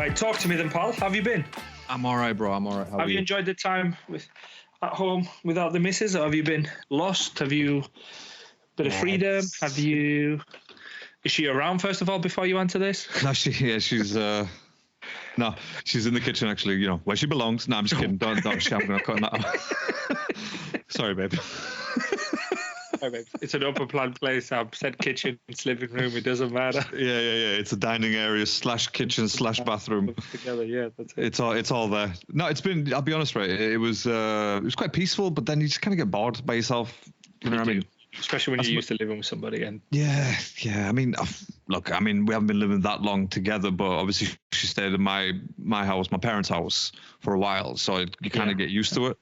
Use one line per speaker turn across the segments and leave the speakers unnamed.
Right, talk to me then, pal. How have you been?
I'm all right, bro. I'm all right.
Have you enjoyed the time at home without the missus, or have you been lost? Have you bit of freedom? Have you? Is she around first of all before you answer this?
No, she's no, she's in the kitchen actually. You know where she belongs. No, I'm just kidding. Don't shout. I'm gonna cut that out. Sorry, babe.
It's an open plan place. I've said kitchen, it's living room. It doesn't matter.
Yeah. It's a dining area / kitchen / bathroom.
Together, yeah. That's it.
It's all there. No, it's been. I'll be honest, right? It was quite peaceful, but then you just kind of get bored by yourself. You know what I mean?
Especially when you're used to living with somebody. And
yeah. I mean, look, we haven't been living that long together, but obviously she stayed in my house, my parents' house, for a while, so you kind of get used to it.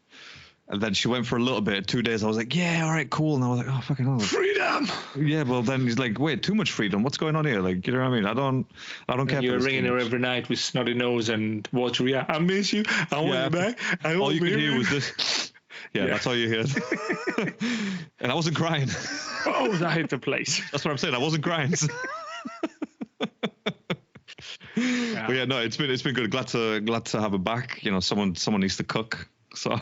And then she went for a little bit, 2 days. I was like, yeah, all right, cool. And I was like, oh, fucking hell.
Freedom.
Yeah, well, then he's like, wait, too much freedom. What's going on here? Like, you know what I mean? I don't care.
You were ringing her every night with snotty nose and watery eye. I miss you. I want you back.
All you could hear was this. Yeah, that's all you heard. And I wasn't crying.
Oh, that hit the place.
That's what I'm saying. I wasn't crying. But yeah, no, it's been good. Glad to have her back. You know, someone needs to cook. So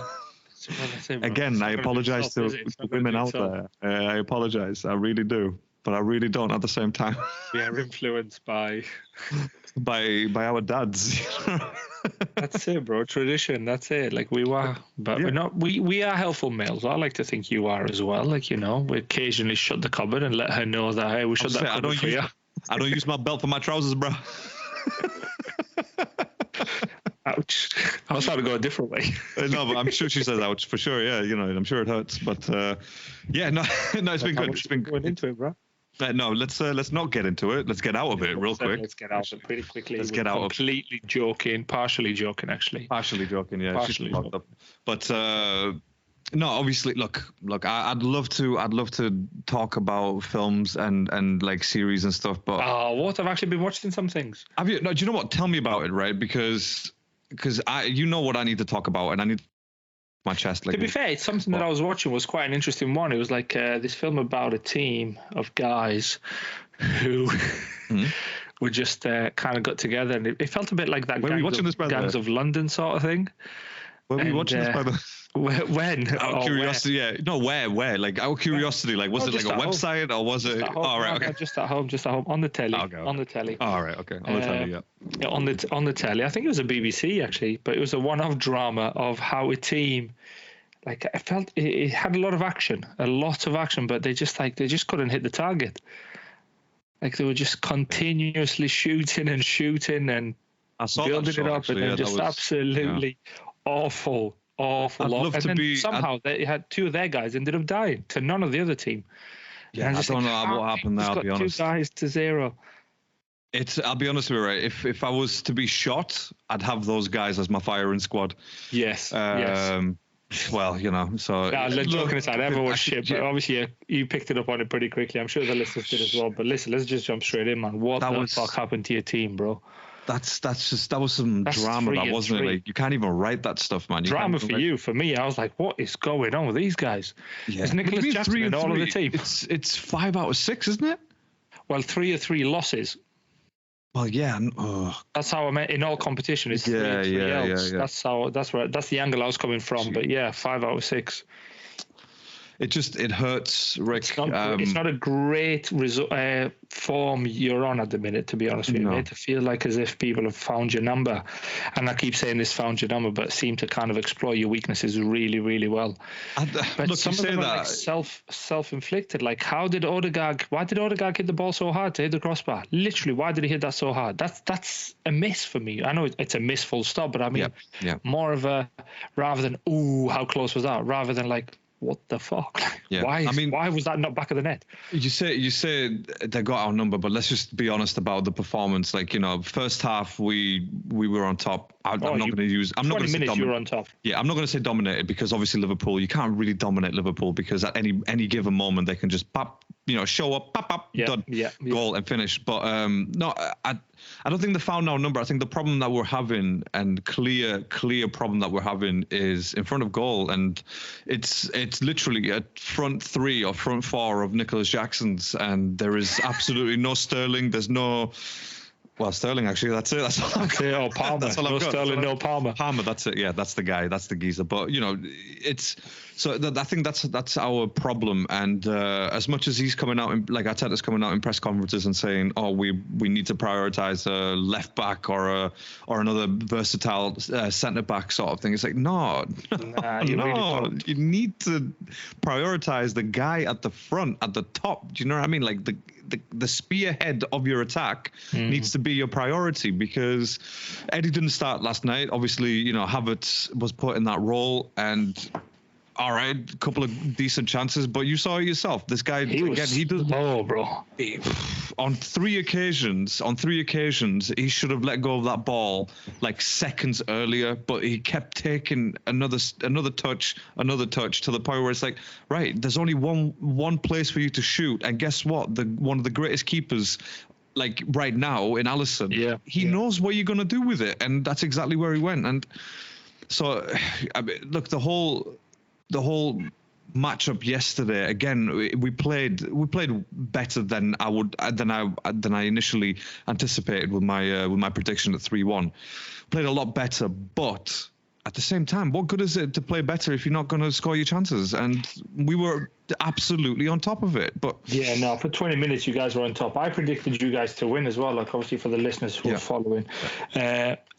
again, I apologize to women out there. I apologize. I really do, but I really don't at the same time.
We are influenced by
our dads.
That's it, bro. Tradition. That's it. Like we were, but we're not. We are helpful males. I like to think you are as well. Like, you know, we occasionally shut the cupboard and let her know that, hey, we shut that cupboard for you.
I don't use my belt for my trousers, bro.
Ouch. I was trying to go a different way.
No, but I'm sure she says ouch for sure. Yeah, you know, I'm sure it hurts. But yeah, no, it's been good. It's been
going into it, bro.
No, let's not get into it. Let's get out of it real quick.
Let's get out of it pretty quickly.
Let's get out of it.
Completely joking, partially joking, actually.
Partially joking, yeah.
Partially joking.
Up. But no, obviously, look. I'd love to talk about films and like series and stuff. But
what? I've actually been watching some things.
Have you? No, do you know what? Tell me about it, right? Because you know what I need to talk about, and I need my chest. Like,
to be fair, it's something that I was watching was quite an interesting one. It was like this film about a team of guys who were just kind of got together, and it felt a bit like that Gangs of London sort of thing.
Were we watching this by the?
When?
Out of curiosity, yeah. No, where? Like, out of curiosity, like, was it like a website or was it?
All right, okay. Just at home, on the telly.
Okay.
On the telly.
All right, okay. On the telly, yeah.
Yeah, on the telly. I think it was a BBC actually, but it was a one-off drama of how a team, like, I felt it had a lot of action, but they just couldn't hit the target. Like, they were just continuously shooting and building it up, and then just absolutely awful. Somehow they had two of their guys ended up dying to none of the other team.
Yeah, I don't know what happened there. I'll be honest.
2 guys to 0.
I'll be honest with you, right? If I was to be shot, I'd have those guys as my firing squad.
Yes.
Well, you know, so.
Nah, joking aside, everyone was shit, but obviously you picked it up on it pretty quickly. I'm sure the listeners did as well. But listen, let's just jump straight in, man. What the fuck happened to your team, bro?
That was some drama, that wasn't it? Like, you can't even write that stuff, man.
Drama for you, for me, I was like, what is going on with these guys? Yeah. It's Nicholas Jackson and all of the team.
It's 5 out of 6, isn't it?
Well, 3 of 3 losses.
Well, yeah.
That's how I meant in all competition. It's 3 of 3 else. Yeah. That's the angle I was coming from. But yeah, 5 out of 6.
It hurts, Rick.
It's not a great form you're on at the minute, to be honest with you, mate. To feel like as if people have found your number, and I keep saying this, found your number, but seem to kind of exploit your weaknesses really, really well. But
look,
some of them are like self-inflicted. Like, why did Odegaard hit the ball so hard to hit the crossbar? Literally, why did he hit that so hard? That's a miss for me. I know it's a miss full stop, but I mean, more of a, rather than, ooh, how close was that? Rather than like, what the fuck? Yeah. Why was that not back of the net?
You say they got our number, but let's just be honest about the performance. Like, you know, first half we were on top. I'm not going to say dominate.
You were on top.
Yeah, I'm not going to say dominated, because obviously Liverpool, you can't really dominate Liverpool, because at any given moment they can just show up, done, goal and finish. But no, I don't think they found our number. I think the problem that we're having, and clear problem that we're having, is in front of goal, and it's literally a front 3 or front 4 of Nicholas Jackson's, and there is absolutely no Sterling. There's no Well, Sterling, actually, that's it. That's
it. Or Palmer.
That's all
no
I've got.
Sterling, no Palmer.
Palmer, that's it. Yeah, that's the guy. That's the geezer. But, it's... So I think that's our problem. And as much as he's coming out, like Arteta's coming out in press conferences and saying, oh, we need to prioritize a left back or another versatile centre back sort of thing. It's like, no, really you need to prioritize the guy at the front, at the top. Do you know what I mean? Like the spearhead of your attack needs to be your priority, because Eddie didn't start last night. Obviously, Havertz was put in that role, and all right, a couple of decent chances, but you saw it yourself. This guy,
he does slow, bro.
On three occasions, he should have let go of that ball like seconds earlier, but he kept taking another touch to the point where it's like, right, there's only one place for you to shoot, and guess what? One of the greatest keepers, like right now in Alisson, he knows what you're gonna do with it, and that's exactly where he went. And so, I mean, look, the whole matchup yesterday, again, we played better than I initially anticipated with my prediction at 3-1. Played a lot better, but at the same time, what good is it to play better if you're not going to score your chances? And we were absolutely on top of it. But
for 20 minutes you guys were on top. I predicted you guys to win as well, like obviously for the listeners who are following.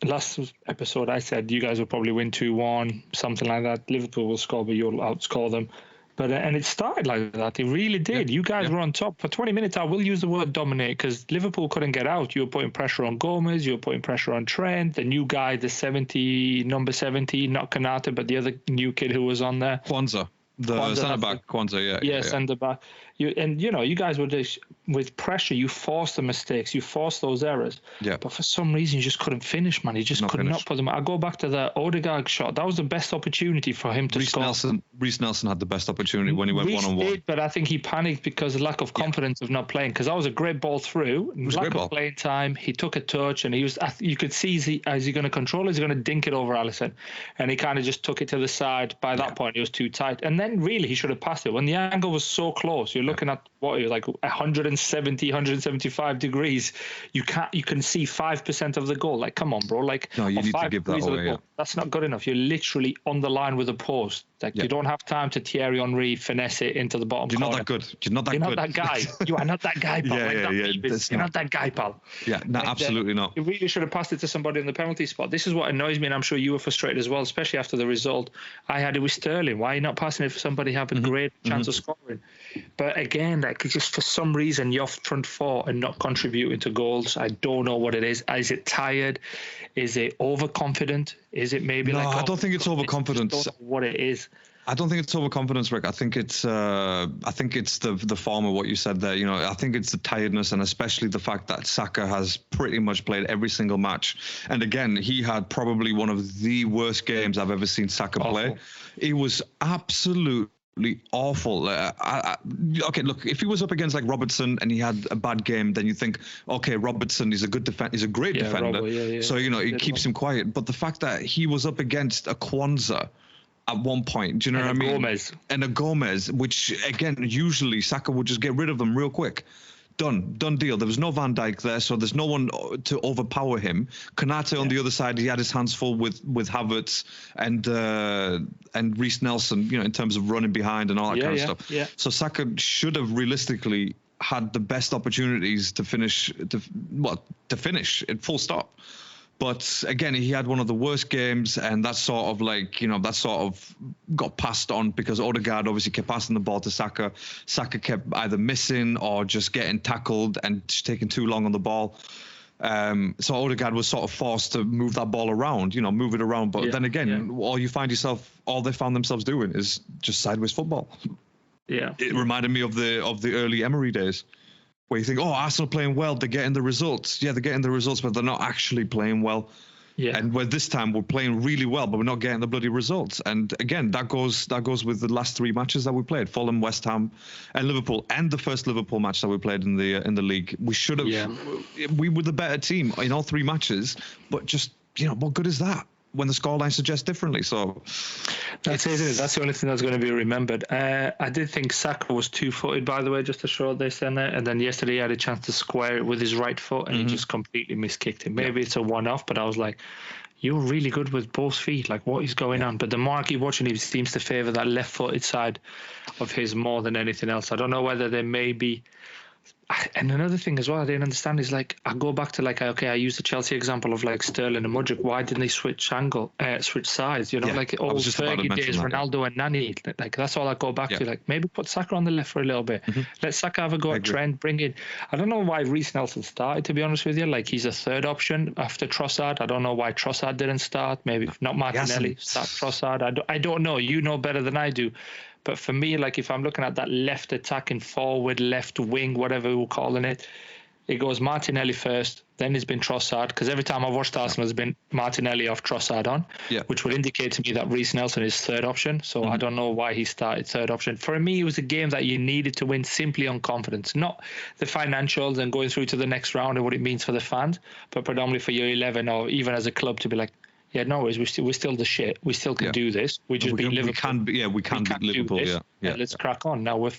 Last episode I said you guys will probably win 2-1, something like that. Liverpool will score, but you'll outscore them. But and it started like that. It really did. You guys were on top for 20 minutes. I will use the word dominate, because Liverpool couldn't get out. You were putting pressure on Gomez. You were putting pressure on Trent. The new guy, number 70, not Kanata, but the other new kid who was on there.
Kwanzaa. The centre back, Kwanzaa,
yeah, centre back. You guys were just, with pressure, you forced the mistakes, you forced those errors.
Yeah.
But for some reason, you just couldn't finish, man. You just could not put them. I go back to the Odegaard shot. That was the best opportunity for him to score.
Reece Nelson had the best opportunity when he went one-on-one.
Did, but I think he panicked because of lack of confidence of not playing. Because that was a great ball through. Lack of playing time. He took a touch, and you could see, is he going to control it? Is he going to dink it over Alisson? And he kind of just took it to the side. By that point, he was too tight. And then really, he should have passed it. When the angle was so close, you're looking at what it was like 175 degrees. You can see 5% of the goal. Like, come on, bro. Like,
no, you need to give that away.
That's not good enough. You're literally on the line with a post. Like, you don't have time to Thierry Henry finesse it into the bottom corner.
You're not that good. You're not that
guy. You are not that guy, pal. You're not that guy, pal.
Yeah, no, absolutely not.
You really should have passed it to somebody in the penalty spot. This is what annoys me, and I'm sure you were frustrated as well, especially after the result. I had it with Sterling. Why are you not passing it for somebody having a great chance of scoring? But again, like, just for some reason, you're front four and not contributing to goals. I don't know what it is. Is it tired? Is it overconfident? Is it maybe
No, I don't think it's overconfidence.
I don't know what it is.
I don't think it's overconfidence, Rick. I think it's the former, what you said there. I think it's the tiredness, and especially the fact that Saka has pretty much played every single match. And again, he had probably one of the worst games I've ever seen Saka play. It was absolutely awful. Okay, look, if he was up against like Robertson and he had a bad game, then you think, okay, Robertson is a good defender. He's a great defender. So it keeps him quiet. But the fact that he was up against a Kwanzaa at one point, do you know what I mean? And a Gomez, which again, usually Saka would just get rid of them real quick. Done deal. There was no Van Dijk there, so there's no one to overpower him. Konate on the other side, he had his hands full with Havertz and Reece Nelson, in terms of running behind and all that kind of stuff.
Yeah.
So Saka should have realistically had the best opportunities to finish at full stop. But again, he had one of the worst games, and that sort of got passed on because Odegaard obviously kept passing the ball to Saka. Saka kept either missing or just getting tackled and taking too long on the ball. So Odegaard was sort of forced to move that ball around, move it around. But then again, all they found themselves doing is just sideways football.
Yeah.
It reminded me of the early Emery days, where you think, Arsenal playing well, they're getting the results. Yeah, they're getting the results, but they're not actually playing well. Yeah. And where this time we're playing really well, but we're not getting the bloody results. And again, that goes with the last three matches that we played: Fulham, West Ham, and Liverpool, and the first Liverpool match that we played in the league. We should have. Yeah. We were the better team in all three matches, but just what good is that? when the scoreline suggests differently. So
that's it, isn't it? That's the only thing that's going to be remembered. I did think Saka was 2-footed, by the way, just to show this in there. And then yesterday he had a chance to square it with his right foot, and he just completely miskicked it. Maybe it's a one-off, but I was like, you're really good with both feet. Like, what is going on? But the more I keep watching, he seems to favour that left-footed side of his more than anything else. I don't know whether there may be. And another thing as well I didn't understand is, like, I go back to, like, okay, I used the Chelsea example of, like, Sterling and Mudryk. Why didn't they switch sides? You know, like old Fergie days, Ronaldo and Nani. Like, that's all I go back to. Like, maybe put Saka on the left for a little bit. Let Saka have a go at Trent. Bring in. I don't know why Reece Nelson started, to be honest with you. Like, he's a third option after Trossard. I don't know why Trossard didn't start. Maybe not Martinelli. Start Trossard. I don't know. You know better than I do. But for me, like, if I'm looking at that left attacking forward, left wing, whatever we're calling it, it goes Martinelli first, then it's been Trossard, because every time I've watched Arsenal, it's been Martinelli off, Trossard on, which would indicate to me that Reece Nelson is third option. So I don't know why he started third option. For me, it was a game that you needed to win simply on confidence, not the financials and going through to the next round and what it means for the fans, but predominantly for your 11 or even as a club to be like, yeah, no worries. We're still the shit. We still can do this. We just beat Liverpool.
We can beat Liverpool. Yeah.
Let's crack on. Now we're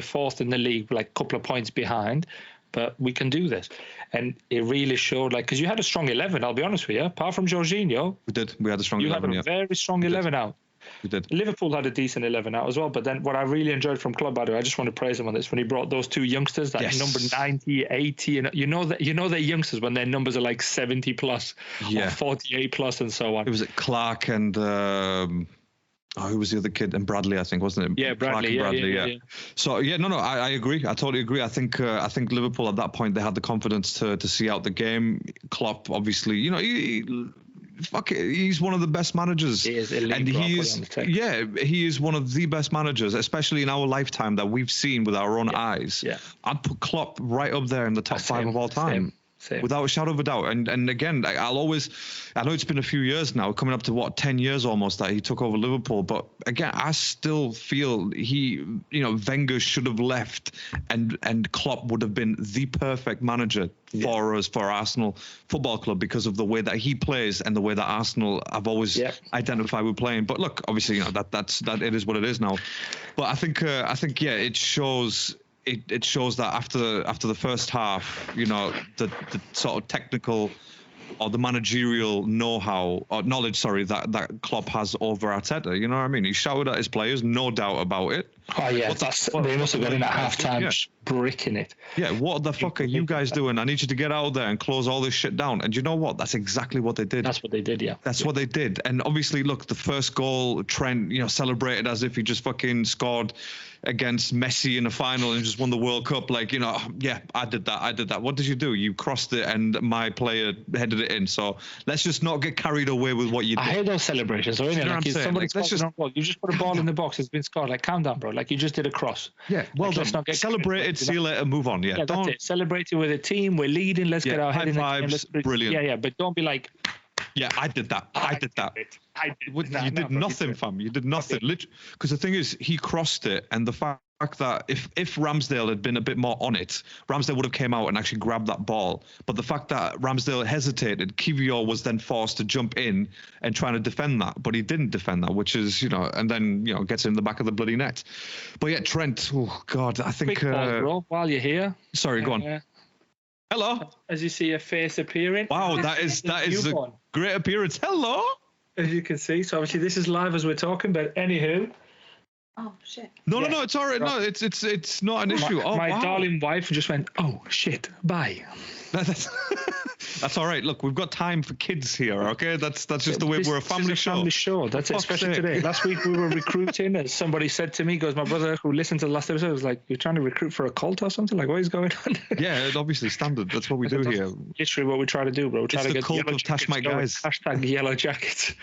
fourth in the league, like a couple of points behind, but we can do this. And it really showed, like, because you had a strong 11. I'll be honest with you. Apart from Jorginho,
we did. We had a strong 11.
You had a very strong 11 out.
We did.
Liverpool had a decent 11 out as well. But then what I really enjoyed from Klopp, by the way, I just want to praise him on this, when he brought those two youngsters, that number 90, 80, and you know they're youngsters when their numbers are like 70 plus or 48 plus and so on.
It was Clark and who was the other kid? And Bradley, I think, wasn't it?
Yeah, Bradley. Yeah.
So I agree. I totally agree. I think Liverpool at that point, they had the confidence to see out the game. Klopp, obviously, he's one of the best managers.
He is elite,
and he is one of the best managers, especially in our lifetime, that we've seen with our own eyes. Yeah, I'd put Klopp right up there in the top 5 of all time. Same. Without a shadow of a doubt. And again, I know it's been a few years now, coming up to 10 years almost, that he took over Liverpool. But again, I still feel Wenger should have left, and Klopp would have been the perfect manager for us, for Arsenal Football Club, because of the way that he plays and the way that Arsenal have always identified with playing. But look, obviously, that it is what it is now. But I think it shows. It shows that after the first half, the sort of technical or the managerial know-how or knowledge, that Klopp has over Arteta. You know what I mean? He shouted at his players, no doubt about it.
Oh yeah, they must have got in at half-time bricking it.
Yeah, what the fuck are you guys doing? I need you to get out there and close all this shit down. And you know what? That's exactly what they did.
That's what they did, yeah.
That's what they did. And obviously, look, the first goal, Trent, celebrated as if he just fucking scored against Messi in a final and just won the World Cup. Like, yeah, I did that. What did you do? You crossed it and my player headed it in. So let's just not get carried away with what you did.
I hate those celebrations. You know what I'm saying? You just put a ball in the box, it's been scored. Like, calm down, bro. Like, you just did a cross.
Yeah, well done. Celebrate it, see you later, move on. Yeah,
that's it. Celebrate it with a team. We're leading. Let's get our head in the game.
Brilliant.
Yeah, but don't be like,
yeah, I did that. You did nothing, fam. You did nothing. Literally, because the thing is, he crossed it, and the fact that if Ramsdale had been a bit more on it, Ramsdale would have came out and actually grabbed that ball. But the fact that Ramsdale hesitated, Kiwior was then forced to jump in and trying to defend that, but he didn't defend that, which is, and then, gets in the back of the bloody net. But yeah, Trent, oh God, I think...
Quick pause, bro, while you're here.
Sorry, go on. Hello.
As you see a face appearing.
Wow, that is a great appearance. Hello.
As you can see, so obviously this is live as we're talking, but anywho...
Oh shit!
No, it's all right. No, it's not an issue.
My darling wife just went, "Oh shit, bye."
That's all right. Look, we've got time for kids here. Okay, that's just the way we're a family show.
Family show. That's it. Especially today. Last week we were recruiting, and somebody said to me, "Goes, my brother who listened to the last episode was like, you're trying to recruit for a cult or something? Like, what is going on?"
Yeah, obviously standard. That's what we do here.
Literally, what we try to do, bro. We try to get
cult of Tash, my guys.
Hashtag yellow jackets.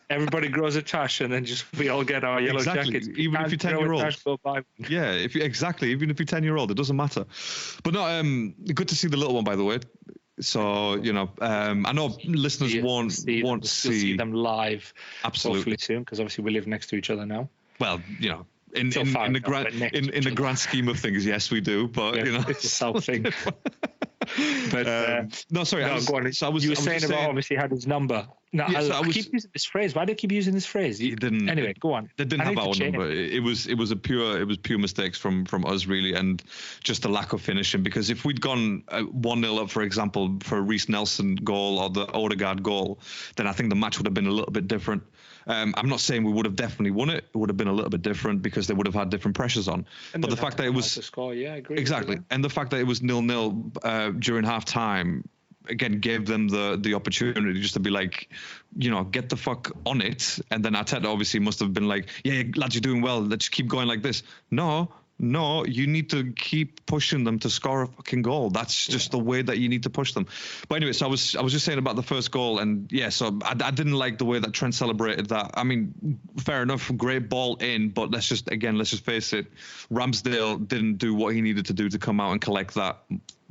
Everybody grows a Tash, and then we all get our yellow jackets.
Even if you're 10-year-old. Yeah, even if you're 10-year-old, it doesn't matter. But no, good to see the little one, by the way. So I know listeners won't see
them live.
Absolutely,
hopefully soon, because obviously we live next to each other now.
Well, in the grand scheme of things, yes, we do. But
it's a South thing. But
no, sorry.
no, go on. You were saying about obviously had his number. No, I keep using this phrase. Why do you keep using this phrase?
He didn't.
Anyway, go on.
They didn't have our number. It was pure mistakes from us really, and just a lack of finishing. Because if we'd gone 1-0 up, for example, for a Reece Nelson goal or the Odegaard goal, then I think the match would have been a little bit different. I'm not saying we would have definitely won it. It would have been a little bit different because they would have had different pressures on. But the fact that it was
score, yeah, I agree.
Exactly, and the fact that it was 0-0 during half time, again, gave them the opportunity just to be like, get the fuck on it. And then Arteta obviously must have been like, yeah, lads, you're doing well. Let's keep going like this. No, you need to keep pushing them to score a fucking goal. That's just the way that you need to push them. But anyway, so I was just saying about the first goal, and yeah, so I didn't like the way that Trent celebrated that. I mean, fair enough, great ball in, but let's just face it, Ramsdale didn't do what he needed to do to come out and collect that.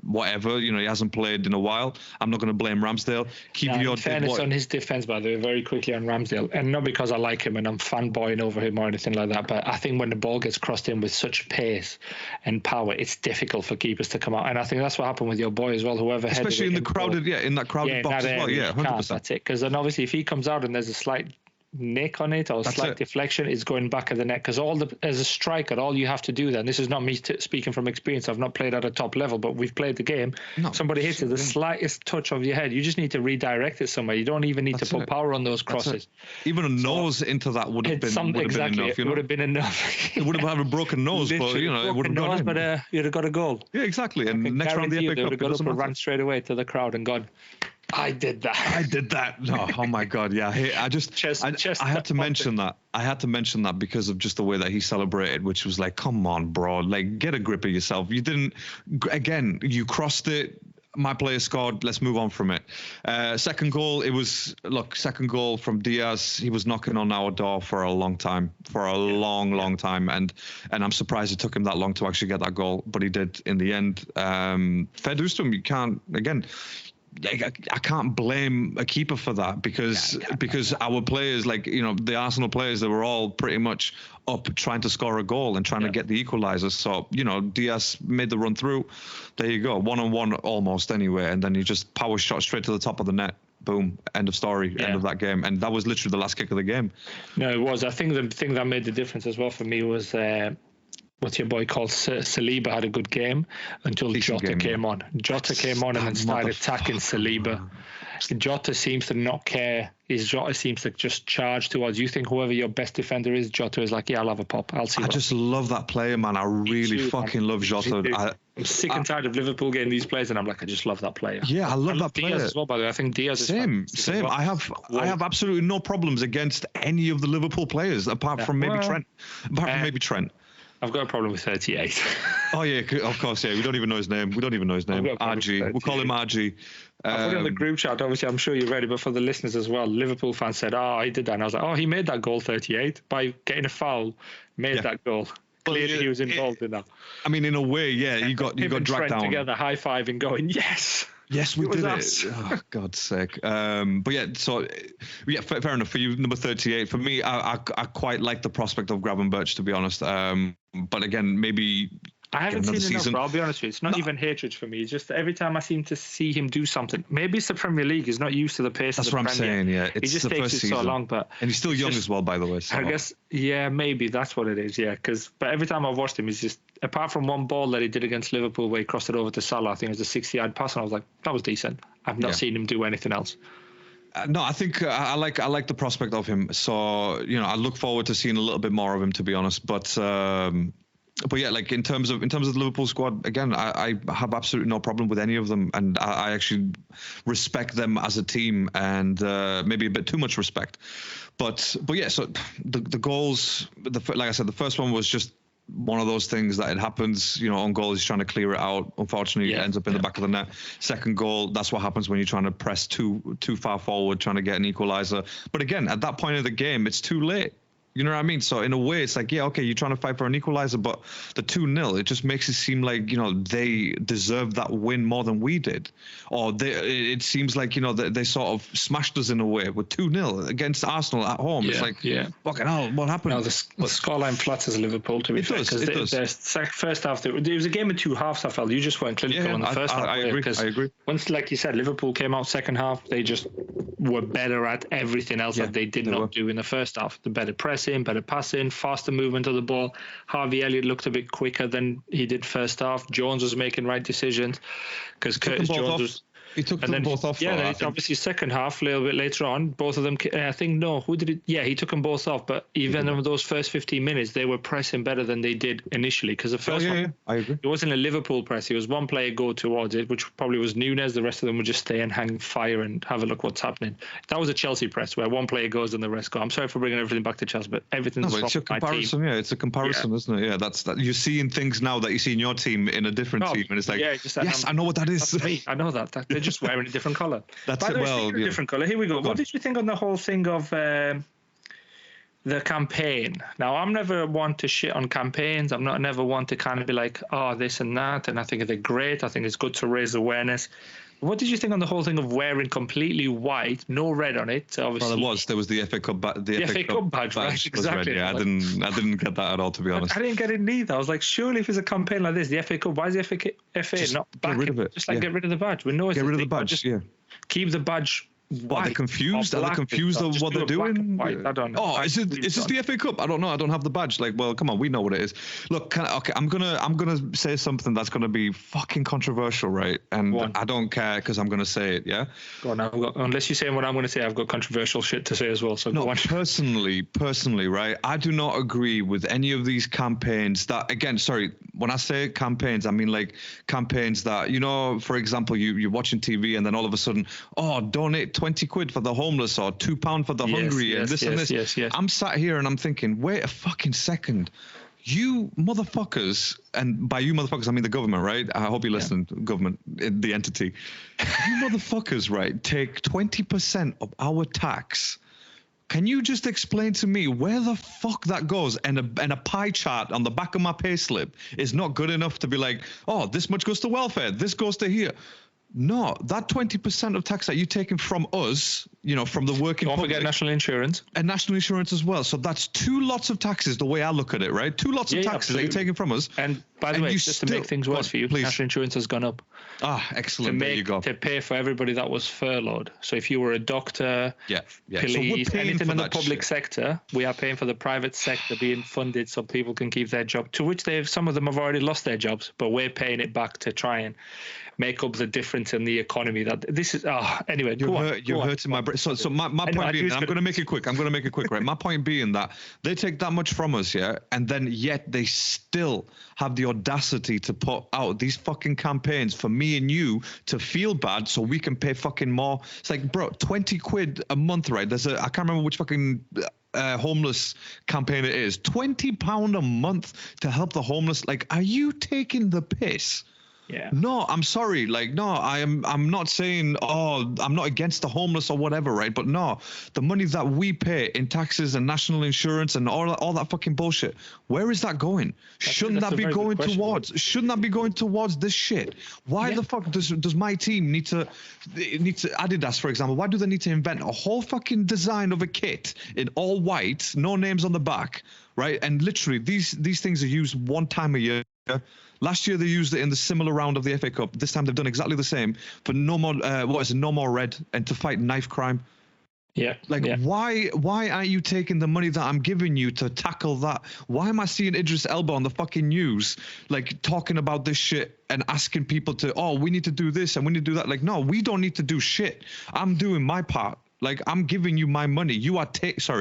Whatever, he hasn't played in a while. I'm not going to blame Ramsdale.
In fairness on his defense, by the way, very quickly on Ramsdale, and not because I like him and I'm fanboying over him or anything like that, but I think when the ball gets crossed in with such pace and power, it's difficult for keepers to come out. And I think that's what happened with your boy as well, whoever headed it.
Especially in the crowded, in that crowded box as well. Yeah, 100%.
That's it. Because then obviously if he comes out and there's a slight nick on it or a slight deflection, is going back of the net. Because as a striker, all you have to do then, this is not me speaking from experience, I've not played at a top level, but we've played the game. Somebody hits it, the slightest touch of your head, you just need to redirect it somewhere. You don't even need to put power on those crosses.
Even a nose into that would have been enough.
It would have been enough.
It would have had a broken nose, but it would have gone in.
But you'd have got a goal.
Yeah, exactly. And next round the FA Cup,
they would have got up and ran straight away to the crowd and gone, I did that. No, oh my God, yeah. I had to mention that. I had to mention that because of just the way that he celebrated, which was like, come on, bro, like get a grip of yourself. You didn't. Again, you crossed it. My player scored. Let's move on from it. Second goal, second goal from Diaz. He was knocking on our door for a long time, long time, and I'm surprised it took him that long to actually get that goal, but he did in the end. Fair dues to him. You can't again. I can't blame a keeper for that because our players, the Arsenal players, they were all pretty much up trying to score a goal and trying to get the equaliser. So, Diaz made the run through. There you go, 1-on-1 almost anyway. And then he just power shot straight to the top of the net. Boom, end of story, end of that game. And that was literally the last kick of the game. No, it was. I think the thing that made the difference as well for me was what's your boy called? Saliba had a good game until Jota came on. Jota came on and then started attacking Saliba. Jota seems to not care. Jota seems to just charge towards you. Think whoever your best defender is, Jota is like, yeah, I'll have a pop. I'll see.
I just love that player, man. I really fucking love Jota.
I'm sick and tired of Liverpool getting these players, and I'm like, I just love that player.
Yeah, I love that player
Diaz as well. By the way, I think Diaz is
same.
Well.
I have absolutely no problems against any of the Liverpool players apart from maybe Trent.
I've got a problem with 38.
Oh, yeah, of course, yeah. We don't even know his name. RG. We'll call him RG.
I put it in the group chat. Obviously, I'm sure you're ready, but for the listeners as well, Liverpool fans said, he did that. And I was like, he made that goal, 38, by getting a foul, that goal. Clearly, he was involved in that.
I mean, in a way, yeah, you got dragged down.
Together, high-fiving, going, yes.
Yes, we did it. Oh, God's sake. But yeah, so yeah, fair enough. For you, number 38. For me, I quite like the prospect of Gravenberch, to be honest. But again, maybe
I haven't seen enough, bro, I'll be honest with you. It's not even hatred for me. It's just every time I seem to see him do something. Maybe it's the Premier League. He's not used to the pace of the Premier.
That's what I'm saying, yeah.
It's the first season. So long, and
he's still young as well, by the way. So.
I guess, yeah, maybe that's what it is, yeah. But every time I've watched him, he's just, apart from one ball that he did against Liverpool where he crossed it over to Salah, I think it was a 60-yard pass, and I was like, that was decent. I've not seen him do anything else.
No, I think I like the prospect of him. So, I look forward to seeing a little bit more of him, to be honest. But yeah, like in terms of the Liverpool squad, again, I have absolutely no problem with any of them, and I actually respect them as a team, and maybe a bit too much respect. But yeah, so the goals, like I said, the first one was just one of those things that it happens, on goal, he's trying to clear it out. Unfortunately, it ends up in the back of the net. Second goal, that's what happens when you're trying to press too far forward, trying to get an equaliser. But again, at that point of the game, it's too late. You know what I mean? So in a way, it's like, yeah, okay, you're trying to fight for an equalizer, but the 2-0, it just makes it seem like, you know, they deserve that win more than we did. Or it seems like, you know, they sort of smashed us in a way with 2-0 against Arsenal at home.
Yeah,
it's like,
yeah.
Fucking hell, what happened?
No, the scoreline flatters Liverpool, to be fair. Because the first half, it was a game of two halves, I felt. You just weren't clinical in the first half.
I agree.
Once, like you said, Liverpool came out second half, they just were better at everything else that they did not do in the first half. The better pressing, better passing, faster movement of the ball. Harvey Elliott looked a bit quicker than he did first half. Jones was making right decisions because Curtis Jones was...
He took them both off.
Yeah, then obviously second half, a little bit later on, both of them, I think, who did it? Yeah, he took them both off. But even over those first 15 minutes, they were pressing better than they did initially. Because the first one,
I agree.
It wasn't a Liverpool press. It was one player go towards it, which probably was Nunes. The rest of them would just stay and hang fire and have a look what's happening. That was a Chelsea press where one player goes and the rest go. I'm sorry for bringing everything back to Chelsea, but everything's
it's a comparison. Yeah, it's a comparison, isn't it? Yeah, that's that. You're seeing things now that you see in your team in a different team, and it's like, yes, I know what that is.
That's me. I know that. They're just wearing a different colour.
That's it. Well,
different colour. Here we go. What did you think on the whole thing of the campaign? Now, I'm never one to shit on campaigns. I'm never one to kind of be like, oh, this and that. And I think they're great. I think it's good to raise awareness. What did you think on the whole thing of wearing completely white, no red on it? Obviously,
there was the FA Cup the FA Cup badge, right?
Exactly.
Yeah, I didn't get that at all, to be honest.
I didn't get it neither. I was like, surely if it's a campaign like this, the FA Cup, why is the FA
just
not back?
Get rid of it.
Just get rid of the badge. We know it's
get rid of the badge.
Keep the badge.
What, they're confused? Are they confused of what they're doing?
I don't know.
Oh, is this the FA Cup? I don't know. I don't have the badge. Like, well, come on, we know what it is. Look, I'm gonna say something that's gonna be fucking controversial, right? And I don't care because I'm gonna say it. Yeah.
Go on. Unless you say what I'm gonna say, I've got controversial shit to say as well. So go on.
Personally, right? I do not agree with any of these campaigns. That again, sorry, when I say campaigns, I mean like campaigns that, you know, for example, you're watching TV and then all of a sudden, oh, donate 20 quid for the homeless or £2 for the hungry and this and this.
Yes.
I'm sat here and I'm thinking, wait a fucking second. You motherfuckers, and by you motherfuckers, I mean the government, right? I hope you listen, government, the entity. You motherfuckers, right, take 20% of our tax. Can you just explain to me where the fuck that goes? And a pie chart on the back of my payslip is not good enough to be like, oh, this much goes to welfare, this goes to here. No, that 20% of tax that you're taking from us, you know, from the working public.
Don't forget national insurance.
And national insurance as well. So that's 2 lots of taxes, the way I look at it, right? 2 lots of taxes that you're taking from us.
And by the way, just to make things worse for you, national insurance has gone up.
Ah, excellent. There you go.
To pay for everybody that was furloughed. So if you were a doctor, police,
so
anything in the public sector, we are paying for the private sector being funded so people can keep their job, to which some of them have already lost their jobs, but we're paying it back to try and make up the difference in the economy. That this is anyway.
You're hurting my brain. So my point being, I'm going to make it quick. Right. My point being that they take that much from us, and then yet they still have the audacity to put out these fucking campaigns for me and you to feel bad so we can pay fucking more. It's like, bro, 20 quid a month, right? I can't remember which fucking homeless campaign it is. £20 a month to help the homeless. Like, are you taking the piss?
Yeah.
No, I'm sorry. Like, no, I'm not saying, oh, I'm not against the homeless or whatever, right? But no, the money that we pay in taxes and national insurance and all that fucking bullshit, where is that going? Shouldn't that be going towards this shit? Why the fuck does my team need to Adidas, for example, why do they need to invent a whole fucking design of a kit in all white, no names on the back, right? And literally these things are used one time a year. Last year they used it in the similar round of the FA Cup. This time they've done exactly the same for no more red and to fight knife crime.
Yeah.
Why aren't you taking the money that I'm giving you to tackle that? Why am I seeing Idris Elba on the fucking news, like talking about this shit and asking people to, oh, we need to do this and we need to do that? Like, no, we don't need to do shit. I'm doing my part. Like, I'm giving you my money. You are taking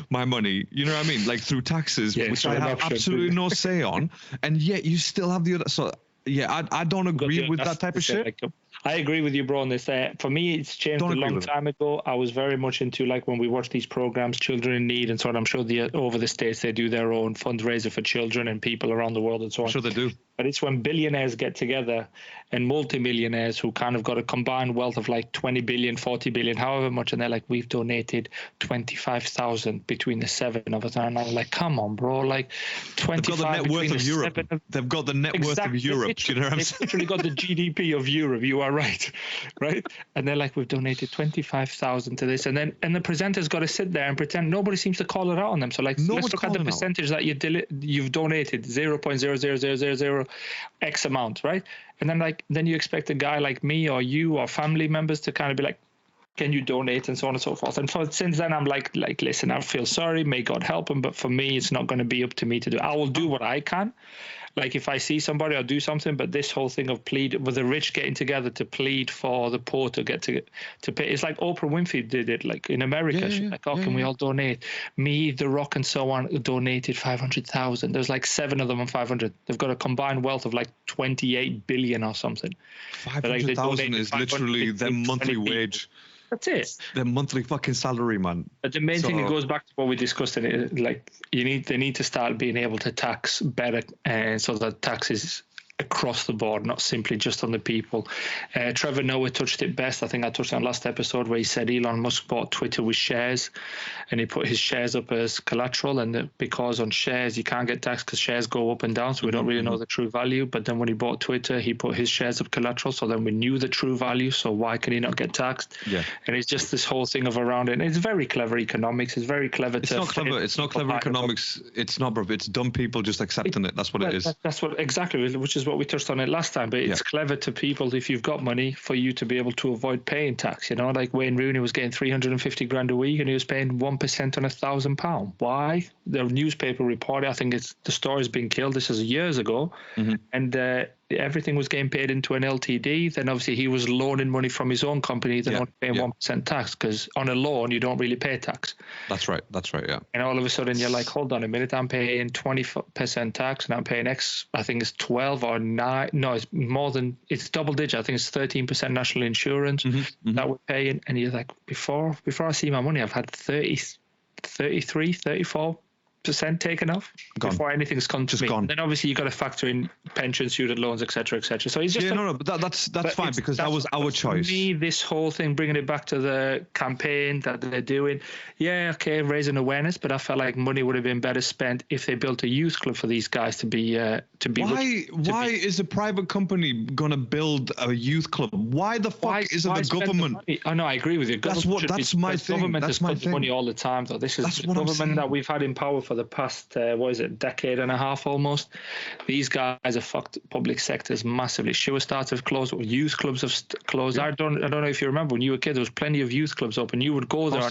my money. You know what I mean? Like, through taxes, which I have absolutely no say on, and yet you still have the other. So yeah, I don't agree with that type of shit.
I agree with you, bro, on this. For me, it's changed a long time ago. I was very much into, like, when we watch these programs, Children in Need and so on. I'm sure over the States, they do their own fundraiser for children and people around the world and so on.
I'm sure they do.
But it's when billionaires get together and multimillionaires who kind of got a combined wealth of like 20 billion, 40 billion, however much. And they're like, we've donated 25,000 between the seven of us. And I'm like, come on, bro. Like 25
They've got the net worth of Europe. They've got the net worth of Europe. Do you know what I'm saying?
They've literally got the GDP of Europe. You are right. Right. And they're like, we've donated 25,000 to this. And the presenter's got to sit there and pretend nobody seems to call it out on them. So like, let's look at the percentage that you've donated, 0.00000 X amount, right? And then you expect a guy like me or you or family members to kind of be like, can you donate, and so on and so forth. And since then, I'm like, listen, I feel sorry, may God help him, but for me, it's not going to be up to me to do. I will do what I can. Like if I see somebody, I'll do something. But this whole thing of with the rich getting together to plead for the poor to get to pay, it's like Oprah Winfrey did it, like in America. Can we all donate? Me, The Rock, and so on donated 500,000. There's like 7 of them on 500. They've got a combined wealth of like 28 billion or something.
500,000 is literally their monthly wage.
That's it.
Their monthly fucking salary, man.
But the main thing, it goes back to what we discussed in it. Like they need to start being able to tax better, and so that taxes across the board, not simply just on the people. Trevor Noah touched it best. I think I touched on last episode where he said Elon Musk bought Twitter with shares, and he put his shares up as collateral, and because on shares you can't get taxed because shares go up and down, so we don't really know the true value. But then when he bought Twitter, he put his shares up collateral, so then we knew the true value, so why can he not get taxed?
Yeah.
And it's just this whole thing of around it. And it's very clever economics. It's very clever.
It's not clever economics. It's not, bro. It's dumb people just accepting it. That's what it is.
That's what exactly, which is what we touched on it last time. But it's clever to people, if you've got money, for you to be able to avoid paying tax. You know, like Wayne Rooney was getting 350 grand a week, and he was paying 1% on £1,000. Why? The newspaper reported, I think the story's been killed. This is years ago, and everything was getting paid into an LTD. Then obviously he was loaning money from his own company, then only paying 1% tax, because on a loan you don't really pay tax.
That's right. Yeah.
And all of a sudden you're like, hold on a minute, I'm paying 20% tax, and I'm paying X. I think it's 12 or 9. No, it's more than, it's double digit. I think it's 13% national insurance that we're paying. And you're like, before I see my money, I've had 33, 34% taken off before anything's come to me.
Gone.
Then obviously you've got to factor in pension, student loans, etc., etc. So he's just
but that's fine, because that was our choice.
For me, this whole thing, bringing it back to the campaign that they're doing, raising awareness, but I felt like money would have been better spent if they built a youth club for these guys to be. Why
is a private company gonna build a youth club? Why the fuck isn't the government?
I know, I agree with you.
That's my thing.
Government has put money all the time, though. This is the government that we've had in power for the past decade and a half almost. These guys have fucked public sectors massively. Shower starts have closed, youth clubs have closed. I don't know if you remember when you were a kid, there was plenty of youth clubs open. You would go there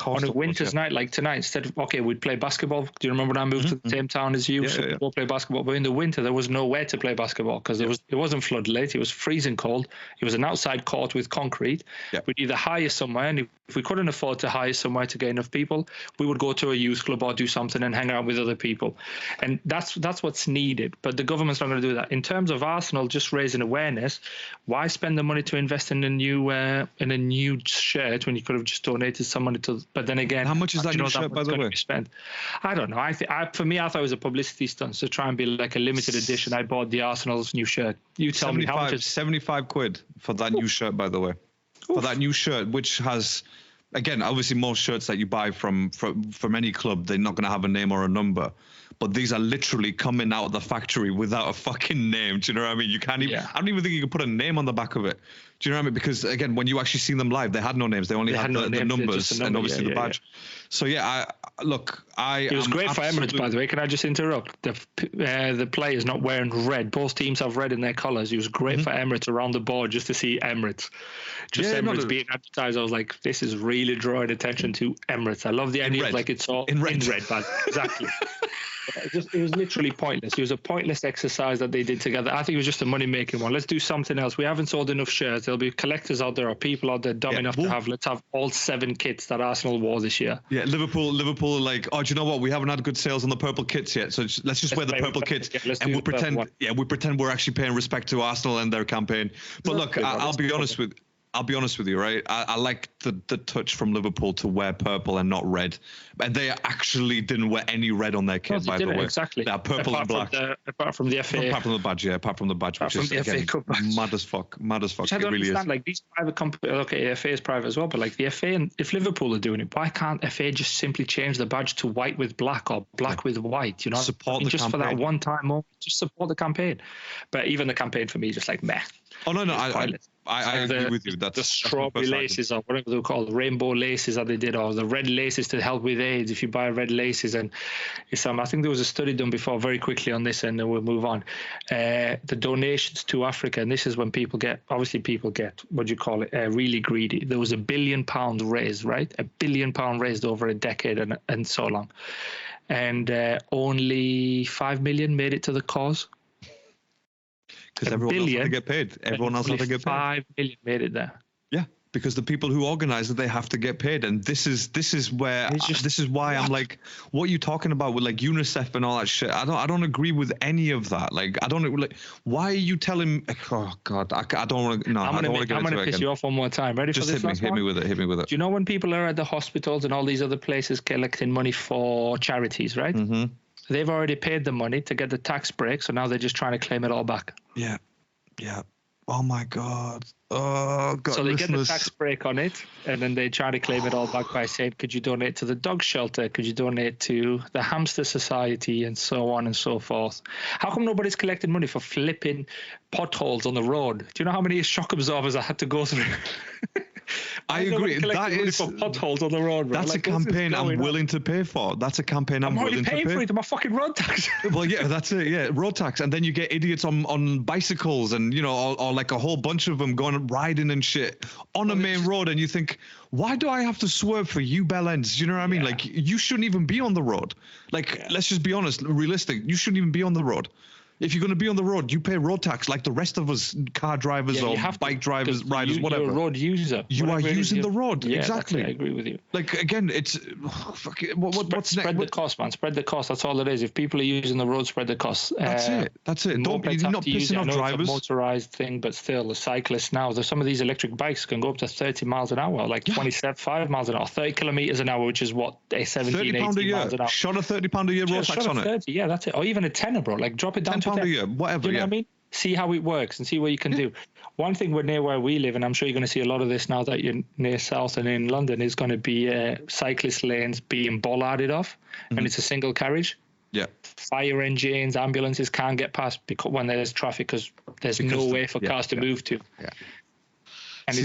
on a winter's night like tonight. Instead of we'd play basketball. Do you remember when I moved to the same town as you? So we'd go play basketball. But in the winter there was nowhere to play basketball because it wasn't floodlit. It was freezing cold. It was an outside court with concrete. We'd either hire somewhere, and if we couldn't afford to hire somewhere to get enough people, we would go to a youth club or do something and hang out with other people. And that's what's needed. But the government's not going to do that. In terms of Arsenal just raising awareness, why spend the money to invest in a new shirt when you could have just donated some money to? But then again,
how much is that new shirt, by the way?
I don't know. For me, I thought it was a publicity stunt to try and be like a limited edition. I bought the Arsenal's new shirt. You tell me how much.
75 quid for that new shirt, by the way. For that new shirt, which has, again, obviously most shirts that you buy from any club, they're not going to have a name or a number. But these are literally coming out of the factory without a fucking name. Do you know what I mean? You can't even. I don't even think you can put a name on the back of it. Do you know what I mean? Because again, when you actually seen them live, they had no names. They only had the numbers and obviously the badge. So it was great for Emirates, by the way. Can I just interrupt? The players not wearing red. Both teams have red in their colours. It was great for Emirates around the board just to see Emirates.
just Emirates being advertised. I was like, this is really drawing attention to Emirates. I love the idea of like it's all in red badge. Exactly. It was literally pointless. It was a pointless exercise that they did together. I think it was just a money-making one. Let's do something else. We haven't sold enough shares. There'll be collectors out there or people out there dumb enough to have. Let's have all 7 kits that Arsenal wore this year.
Yeah, Liverpool are like, oh, do you know what? We haven't had good sales on the purple kits yet, so let's wear the purple kits and we'll pretend. Yeah, we pretend we're actually paying respect to Arsenal and their campaign. But look, I'll be honest with you, right? I like the touch from Liverpool to wear purple and not red. And they actually didn't wear any red on their kit, by the way.
Exactly.
Yeah, purple and black.
Apart from the FA.
Apart from the badge, which is again, mad as fuck. Which
I don't understand. Like these private companies, okay, FA is private as well, but like the FA, and if Liverpool are doing it, why can't FA just simply change the badge to white with black or black with white? You know,
support the
just
campaign.
For that one time moment, just support the campaign. But even the campaign for me is just like meh.
Oh no, I agree with you. That's
the strawberry laces or whatever they're called, rainbow laces that they did, or the red laces to help with AIDS. If you buy red laces, and it's I think there was a study done before very quickly on this, and then we'll move on. The donations to Africa, and this is when people get what do you call it, really greedy. There was £1 billion raised, right? £1 billion raised over a decade and so long, and only 5 million made it to the cause.
Because everyone else had to get paid. Everyone else had to get paid.
5 million made it there.
Yeah, because the people who organize it, they have to get paid, and this is why I'm like, what are you talking about with like UNICEF and all that shit? I don't agree with any of that. Like, I don't like. Why are you telling? Oh God, I don't want to. No, I don't want to get into it again.
I'm gonna piss you off one more time. Ready
Just
for this?
Hit me with it.
Do you know when people are at the hospitals and all these other places collecting money for charities, right?
Mm-hmm.
They've already paid the money to get the tax break, so now they're just trying to claim it all back.
Yeah. Oh my God. Oh God.
So they get the tax break on it, and then they try to claim it all back by saying, "Could you donate to the dog shelter? Could you donate to the hamster society?" and so on and so forth. How come nobody's collecting money for flipping potholes on the road? Do you know how many shock absorbers I had to go through?
I agree. That is
for potholes on the road. Bro.
That's like, a campaign I'm willing to pay for. That's a campaign I'm willing to pay for.
I'm already paying for it. My fucking road tax.
Well, yeah, that's it. Yeah, road tax, and then you get idiots on bicycles, and you know, or like a whole bunch of them going riding and shit on a main road, and you think, why do I have to swerve for you bell ends? You know what I mean? Like, you shouldn't even be on the road. Like, let's just be honest, realistic. You shouldn't even be on the road. If you're going to be on the road, you pay road tax like the rest of us, car drivers or bike drivers, riders, whatever.
You're a road user.
You are using the road.
Yeah,
exactly.
I agree with you.
Like, again, it's what's
spread the cost, man. Spread the cost. That's all it is. If people are using the road, spread the cost.
That's it. You're not pissing off drivers.
It's a motorized thing, but still, the cyclists now. There's some of these electric bikes can go up to 30 miles an hour, like 25 miles an hour, 30 kilometers an hour, which is what 17, 18 miles an hour.
Shot a £30 a year road tax on it.
Yeah, that's it. Or even a tenner, bro. Like drop it down to
£10 a year, whatever.
You know what I mean? See how it works and see what you can do. One thing near where we live, and I'm sure you're going to see a lot of this now that you're near South and in London, is going to be cyclist lanes being bollarded off, and it's a single carriage.
Yeah.
Fire engines, ambulances can't get past because when there's traffic, because there's no way for cars to move to.
Yeah.
And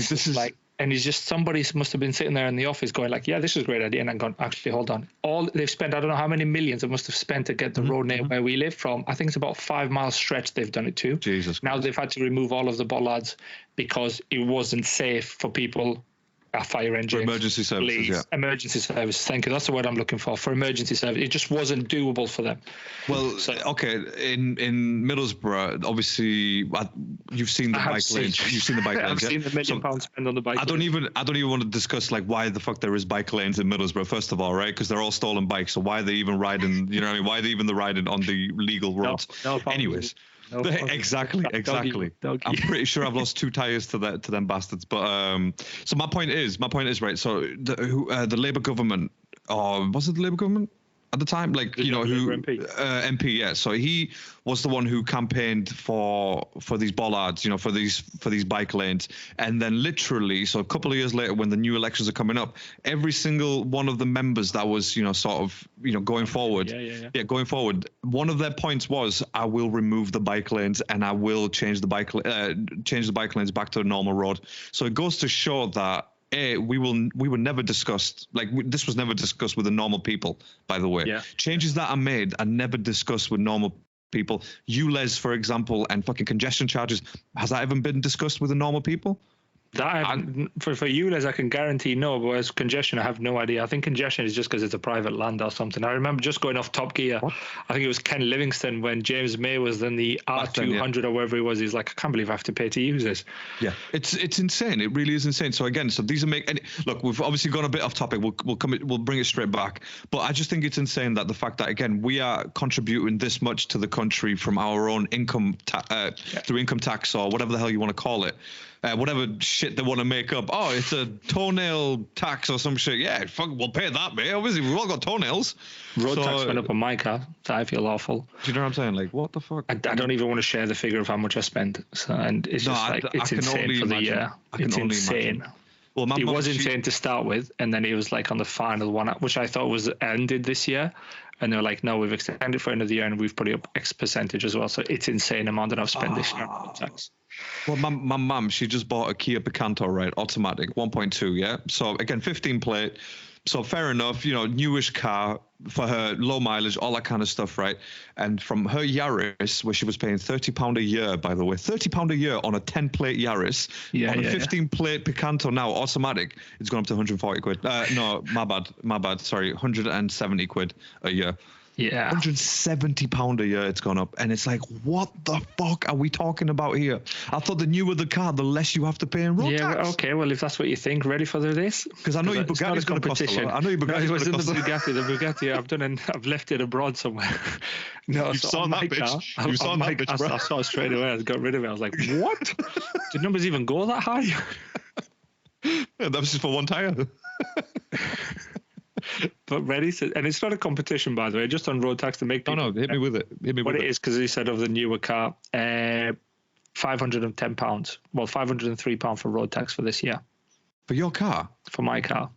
and it's just somebody must have been sitting there in the office going like, yeah, this is a great idea. And I'm going, actually, hold on. All they've spent, I don't know how many millions they must have spent to get the road near where we live from. I think it's about 5 mile stretch they've done it to.
Jesus
now
Christ.
They've had to remove all of the bollards because it wasn't safe for people. Fire engines.
For emergency services,
police, emergency services. Thank you. That's the word I'm looking for emergency service. It just wasn't doable for them.
Well, okay. In Middlesbrough, obviously, you've seen the bike lanes. You've seen the bike lanes.
I've seen the £1 million spent on the bike.
I don't even want to discuss like why the fuck there is bike lanes in Middlesbrough. First of all, right? Because they're all stolen bikes. So why are they even riding? You know what I mean? Why are they even riding on the legal roads? Anyways. No, exactly.
Doggy.
I'm pretty sure I've lost 2 tires to them bastards. But so my point is right. So the Labour government, or was it the Labour government at the time? Like MP, yeah. So he was the one who campaigned for these bollards, for these bike lanes, and then literally, so a couple of years later, when the new elections are coming up, every single one of the members that was going forward, going forward, one of their points was, I will remove the bike lanes and I will change the bike lanes back to a normal road. So it goes to show that we were never discussed, this was never discussed with the normal people, by the way. Changes that are made are never discussed with normal people. ULEZ, for example, and fucking congestion charges, has that ever been discussed with the normal people?
That for you, Les, I can guarantee no. But as congestion, I have no idea. I think congestion is just because it's a private land or something. I remember just going off Top Gear.
What?
I think it was Ken Livingston when James May was in the R200 or wherever he was. He's like, I can't believe I have to pay to use this.
Yeah, it's insane. It really is insane. So again, these are look, we've obviously gone a bit off topic. We'll bring it straight back. But I just think it's insane that the fact that again we are contributing this much to the country from our own income through income tax or whatever the hell you want to call it. Whatever shit they want to make up. Oh, it's a toenail tax or some shit. Yeah, fuck, we'll pay that, mate. Obviously, we've all got toenails.
Road tax went up on my car, so I feel awful.
Do you know what I'm saying? Like, what the fuck?
I don't even want to share the figure of how much I spent. So, and it's just it's insane for the year. It's insane. Well, it was insane to start with, and then it was like on the final one, which I thought was ended this year. And they're like, no, we've extended for another year and we've put it up X percentage as well. So it's insane amount that I've spent this year on tax.
Well, my mum, she just bought a Kia Picanto, right? Automatic, 1.2, yeah? So, again, 15 plate. So, fair enough, newish car for her, low mileage, all that kind of stuff, right? And from her Yaris, where she was paying £30 a year, by the way, £30 a year on a 10-plate Yaris, on a 15-plate Picanto now, automatic, it's gone up to 140 quid. No, my bad, sorry, 170 quid a year.
Yeah,
£170 a year it's gone up, and it's like, what the fuck are we talking about here? I thought the newer the car, the less you have to pay in road tax.
Yeah, okay, well if that's what you think, ready for this?
Because I know your Bugatti's going to cost a lot. I know your Bugatti's going to cost a lot.
The Bugatti, I've left it abroad somewhere. No,
you saw that bitch. You saw that bitch, bro.
I saw it straight away. I got rid of it. I was like, what? Did numbers even go that high?
Yeah, that was just for one tire.
But ready, and it's not a competition, by the way, just on road tax to make people.
No, hit me with it.
What it is, because he said of the newer car, £510. Well, £503 for road tax for this year.
For your car?
For my car.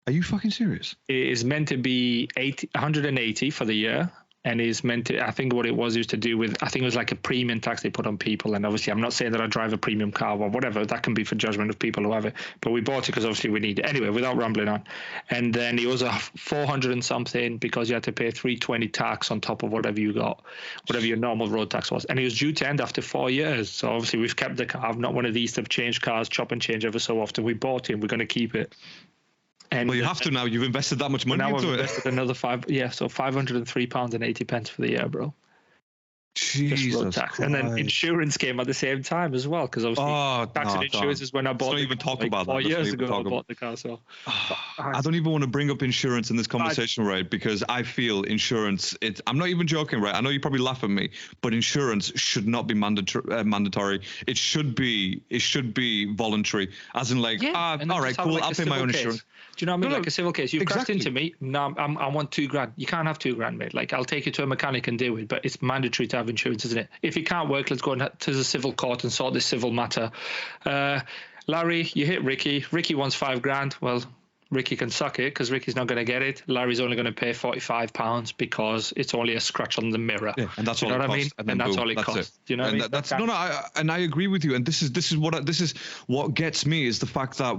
Are you fucking serious?
It is meant to be 180 for the year. And is meant to, I think what it was to do with, I think it was like a premium tax they put on people. And obviously, I'm not saying that I drive a premium car or whatever. That can be for judgment of people who have it. But we bought it because obviously we need it. Anyway, without rambling on. And then it was a 400 and something because you had to pay 320 tax on top of whatever you got, whatever your normal road tax was. And it was due to end after 4 years. So obviously, we've kept the car. I'm not one of these to change cars, chop and change ever so often. We bought it and we're going to keep it. And
well, you have to now. You've invested that much money into it.
Invested another so £503.80 for the year, bro.
Jesus Christ.
And then insurance came at the same time as well, because obviously tax and insurance is when I bought.
Let's not even talk about that.
4 years ago, I bought the car. So
I don't even want to bring up insurance in this conversation, right? Because I feel insurance. I'm not even joking, right? I know you probably laugh at me, but insurance should not be mandatory. It should be voluntary, as in like, all right, cool, I'll pay my own insurance.
Do you know what I mean? Like a civil case. You've crashed into me. No, I want £2,000. You can't have £2,000, mate. Like, I'll take you to a mechanic and do it, but it's mandatory to have insurance, isn't it? If you can't work, let's go to the civil court and sort this civil matter. Larry, you hit Ricky. Ricky wants £5,000. Well, Ricky can suck it because Ricky's not going to get it. Larry's only going to pay £45 because it's only a scratch on the mirror.
Yeah, and that's all it costs. I mean?
And that's all it costs. Do you know what I mean?
That's I agree with you. And this is what gets me is the fact that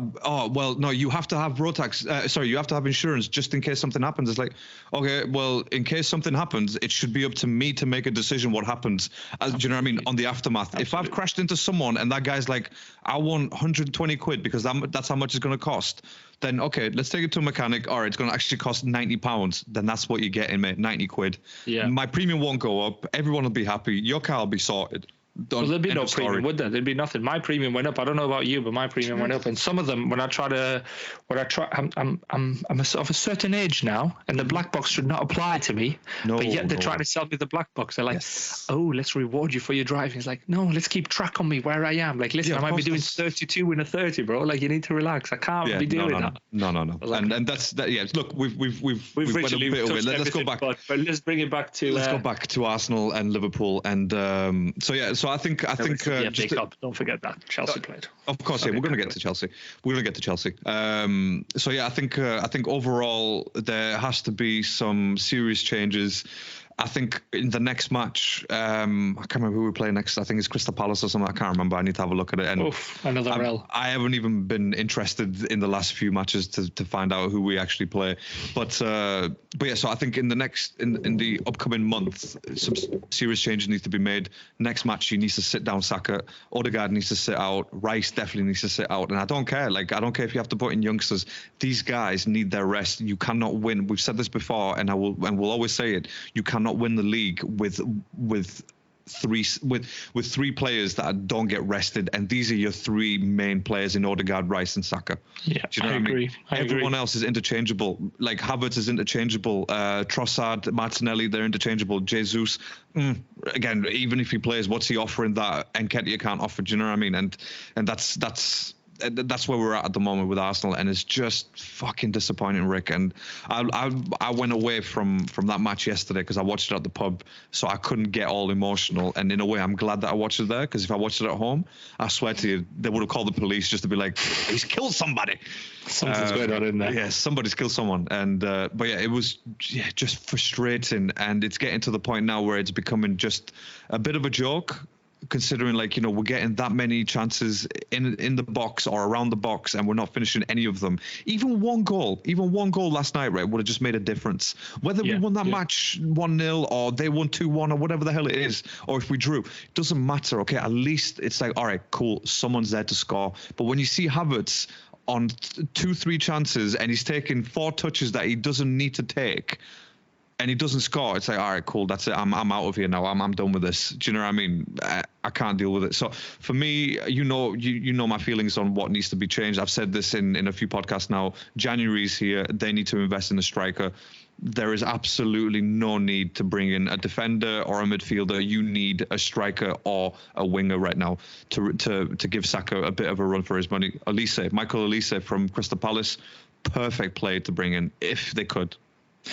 you have to have road tax. You have to have insurance just in case something happens. It's like, okay, well, in case something happens, it should be up to me to make a decision what happens. Do you know what I mean? On the aftermath. Absolutely. If I've crashed into someone and that guy's like, I want 120 quid because that's how much it's going to cost. Then, okay, let's take it to a mechanic. All right, it's going to actually cost £90. Then that's what you're getting, mate, 90 quid.
Yeah.
My premium won't go up. Everyone will be happy. Your car will be sorted.
Well, there'd be no premium, would there? There'd be nothing. My premium went up. I don't know about you, but my premium went up. And some of them, I'm of a certain age now, and the black box should not apply to me. But yet they're trying to sell me the black box. They're like, oh, let's reward you for your driving. It's like, no, let's keep track on me where I am. Like, listen, I might be doing 32 in a 30, bro. Like, you need to relax. I can't be doing that.
No. Like, and that's that. Yeah, look, we've went a bit over it. Let's go back.
But let's bring it back to.
Let's go back to Arsenal and Liverpool, and So I think
don't forget that Chelsea played.
Of course, we're going to get to Chelsea. I think overall there has to be some serious changes. I think in the next match, I can't remember who we play next. I think it's Crystal Palace or something. I can't remember. I need to have a look at it. And
another L.
I haven't even been interested in the last few matches to find out who we actually play. But yeah, so I think in the upcoming month, some serious changes need to be made. Next match, he needs to sit down Saka. Odegaard needs to sit out. Rice definitely needs to sit out. And I don't care. I don't care if you have to put in youngsters. These guys need their rest. You cannot win. We've said this before, and we'll always say it. You cannot win the league with three players that don't get rested, and these are your three main players in Odegaard, Rice, and Saka.
Yeah, do you know I agree.
Everyone else is interchangeable. Like Havertz is interchangeable. Trossard, Martinelli, they're interchangeable. Jesus, again, even if he plays, what's he offering that Nketiah can't offer? Do you know what I mean? And that's where we're at the moment with Arsenal, and it's just fucking disappointing, Rick. And I went away from that match yesterday because I watched it at the pub, so I couldn't get all emotional. And in a way, I'm glad that I watched it there, because if I watched it at home, I swear to you, they would have called the police just to be like, he's killed somebody.
Something's going on in there.
Yeah, somebody's killed someone. And but yeah, it was just frustrating, and it's getting to the point now where it's becoming just a bit of a joke, considering we're getting that many chances in the box or around the box, and we're not finishing any of them. Even one goal last night, right, would have just made a difference. Whether we won that match 1-0 or they won 2-1 or whatever the hell it is, or if we drew, it doesn't matter. Okay, at least it's like, all right, cool, someone's there to score. But when you see Havertz on 2-3 chances and he's taking 4 touches that he doesn't need to take, and he doesn't score, it's like, all right, cool, that's it. I'm out of here now. I'm done with this. Do you know what I mean? I can't deal with it. So for me, you know my feelings on what needs to be changed. I've said this in a few podcasts now. January's here. They need to invest in a striker. There is absolutely no need to bring in a defender or a midfielder. You need a striker or a winger right now to give Saka a bit of a run for his money. Michael Olise from Crystal Palace, perfect play to bring in if they could.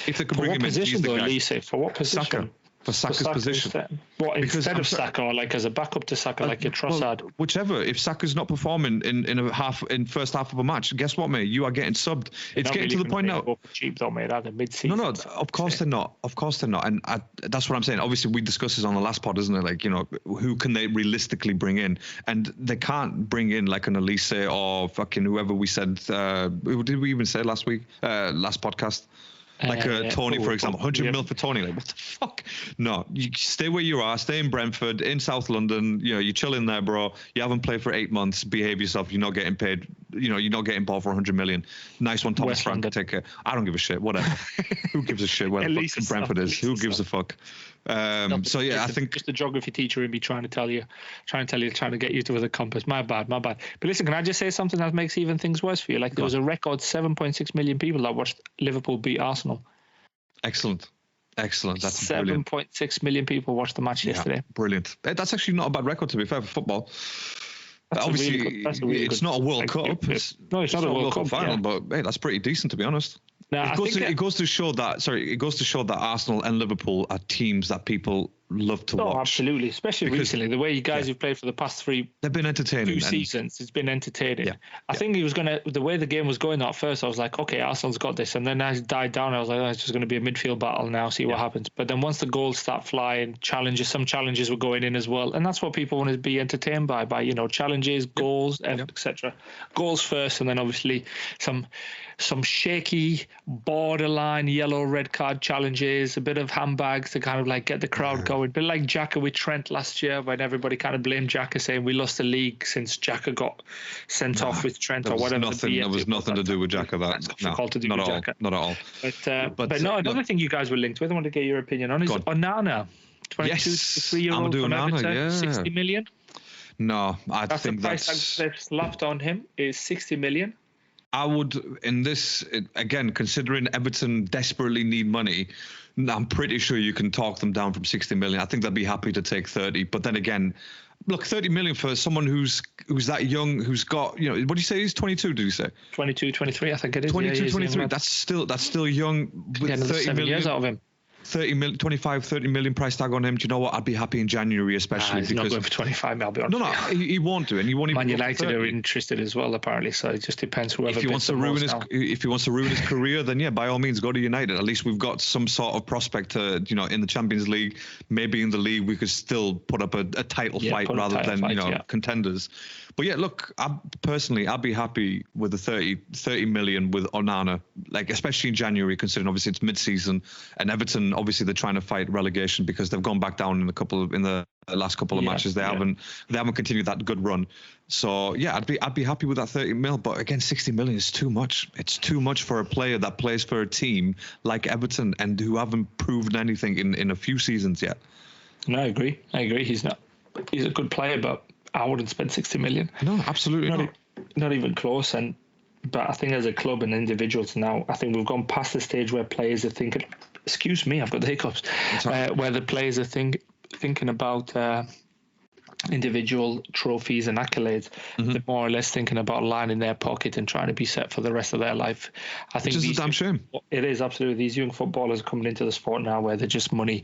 If they could bring him in, he's the guy.
Elise, for what position?
Saka. For Saka's position.
Instead of Saka, or like as a backup to Saka, like your Trossard?
Well, whichever. If Saka's not performing in first half of a match, guess what, mate? You are getting subbed. It's getting to the point now.
Cheap though, mate. They're mid-season.
No, of course they're not. Of course they're not. And that's what I'm saying. Obviously, we discussed this on the last pod, isn't it? Who can they realistically bring in? And they can't bring in like an Elise or fucking whoever we said. Who did we even say last week? Last podcast? Like Tony, for example, 100 mil for Tony. Like, what the fuck? No, you stay where you are. Stay in Brentford, in South London. You're chilling there, bro. You haven't played for 8 months. Behave yourself. You're not getting paid. You're not getting bought for 100 million. Nice one, Thomas Frank. Take care. I don't give a shit. Whatever. Who gives a shit where the fuck Brentford is? Who gives a fuck? So yeah, I think
just the geography teacher in me trying to get you to with a compass. My bad. But listen, can I just say something that makes even things worse for you? Like, there was a record 7.6 million people that watched Liverpool beat Arsenal.
Excellent. That's
7.6 million people watched the match yesterday.
Brilliant. That's actually not a bad record, to be fair, for football. Obviously, it's not a World Cup. It's not a World Cup final, but hey, that's pretty decent, to be honest.
Now,
it goes to show that Arsenal and Liverpool are teams that people love to watch.
Absolutely, especially recently. The way you guys have played for the past they've
been entertaining.
2 seasons, it's been entertaining. I
think
he was the way the game was going at first, I was like, okay, Arsenal's got this, and then as it died down, I was like, it's just going to be a midfield battle now, see what happens. But then once the goals start flying, some challenges were going in as well, and that's what people want to be entertained by challenges, goals, etc. Goals first, and then obviously some shaky, borderline yellow red card challenges, a bit of handbags to kind of like get the crowd going. A bit like Xhaka with Trent last year, when everybody kind of blamed Xhaka, saying we lost the league since Xhaka got sent off with Trent or whatever.
There was nothing to do with Xhaka. Not at all.
But no, another thing you guys were linked with, I want to get your opinion on, is Onana. 23-year-old from Everton, 60 million.
No,
that's the price they've slapped on him, is 60 million.
I would, in this, again, considering Everton desperately need money, I'm pretty sure you can talk them down from 60 million. I think they'd be happy to take 30. But then again, look, 30 million for someone who's that young, who's got, what do you say? He's 22, did you say?
22, 23, I think it is.
22, 23. That's still young with 30 million.
7 years out of him.
30 million price tag on him, do you know what? I'd be happy in January, especially
he's
because
not going for 25. I'll be honest.
No, he won't do, and he won't even.
Man United are interested as well, apparently. So it just depends whoever.
If he wants to ruin his career, then yeah, by all means, go to United. At least we've got some sort of prospect to, in the Champions League, maybe in the league, we could still put up a title fight rather than contenders. But yeah, look, I'd be happy with the 30 million with Onana, like especially in January, considering obviously it's mid-season, and Everton obviously they're trying to fight relegation because they've gone back down in the last couple of matches. They haven't continued that good run. So yeah, I'd be happy with that 30 mil. But again, 60 million is too much. It's too much for a player that plays for a team like Everton and who haven't proven anything in a few seasons yet.
No, I agree. He's a good player, but I wouldn't spend 60 million.
No, absolutely
not even close. But I think as a club and individuals now, I think we've gone past the stage where players are thinking, excuse me, I've got the hiccups, where the players are thinking about individual trophies and accolades. They're more or less thinking about lining their pocket and trying to be set for the rest of their life. I think
it's a damn shame.
It is, absolutely. These young footballers coming into the sport now where they're just money.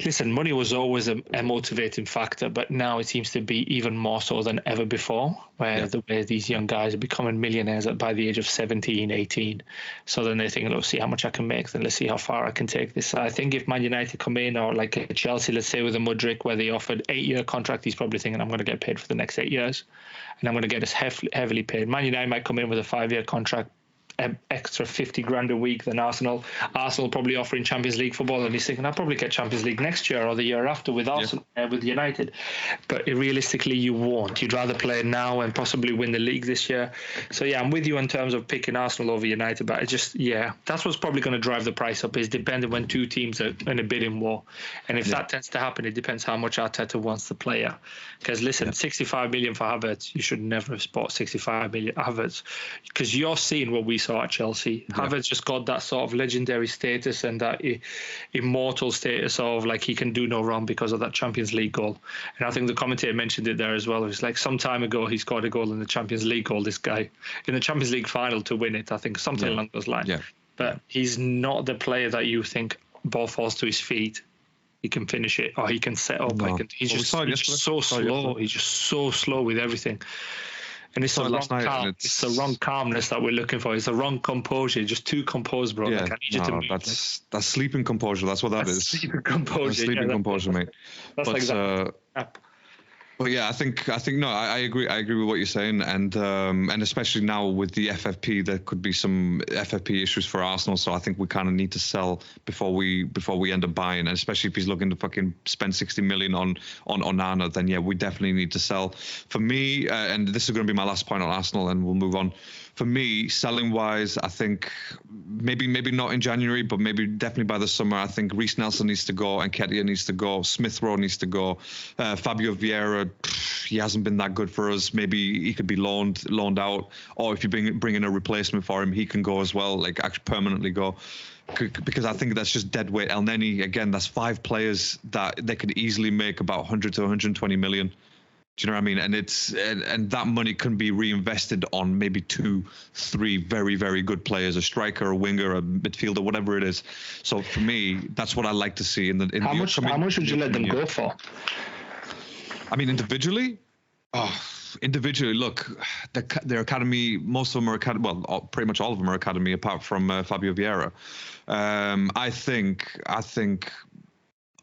Listen, money was always a motivating factor, but now it seems to be even more so than ever before, where these young guys are becoming millionaires by the age of 17, 18. So then they think, let's see how much I can make, then let's see how far I can take this. I think if Man United come in, or like a Chelsea, let's say with a Mudryk, where they offered 8-year contract, he's probably thinking, I'm going to get paid for the next 8 years, and I'm going to get us heavily paid. Man United might come in with a 5-year contract, extra 50 grand a week than Arsenal probably offering Champions League football, and he's thinking I'll probably get Champions League next year or the year after with Arsenal, with United. But realistically you won't. You'd rather play now and possibly win the league this year. So yeah, I'm with you in terms of picking Arsenal over United, but it just, that's what's probably going to drive the price up, is depending when two teams are in a bidding war. And if that tends to happen, it depends how much Arteta wants the player. Because listen, 65 million for Havertz, you should never have bought 65 million Havertz, because you're seeing what we saw at Chelsea. Havertz just got that sort of legendary status and that immortal status of like he can do no wrong because of that Champions League goal. And I think the commentator mentioned it there as well. It was like some time ago he scored a goal in the Champions League goal, this guy, in the Champions League final to win it. I think something along those lines. But he's not the player that you think ball falls to his feet, he can finish it or he can set up. He's just so slow. He's just so slow with everything. And it's the wrong calmness that we're looking for. It's the wrong composure. Just too composed, bro. Like, I need you to move.
That's sleeping composure. That's what that is.
Sleeping composure.
Composure, mate.
That's like that.
But yeah, I think no, I agree. I agree with what you're saying, and especially now with the FFP, there could be some FFP issues for Arsenal. So I think we kind of need to sell before we end up buying. And especially if he's looking to fucking spend 60 million on Onana, then yeah, we definitely need to sell. For me, and this is going to be my last point on Arsenal, and we'll move on. For me, selling wise, I think maybe not in January, but maybe definitely by the summer. I think Reece Nelson needs to go, and Nketiah needs to go, Smith Rowe needs to go, Fabio Vieira, he hasn't been that good for us. Maybe he could be loaned out, or if you bring in a replacement for him, he can go as well, like actually permanently go. Because I think that's just dead weight. El Neni, again, that's 5 players that they could easily make about 100 to 120 million. Do you know what I mean? And and that money can be reinvested on maybe 2-3 very, very good players, a striker, a winger, a midfielder, whatever it is. So for me, that's what I like to see. How
much would you let them go for?
I mean, individually, look, their academy, most of them are academy. Well, pretty much all of them are academy, apart from Fabio Vieira. I think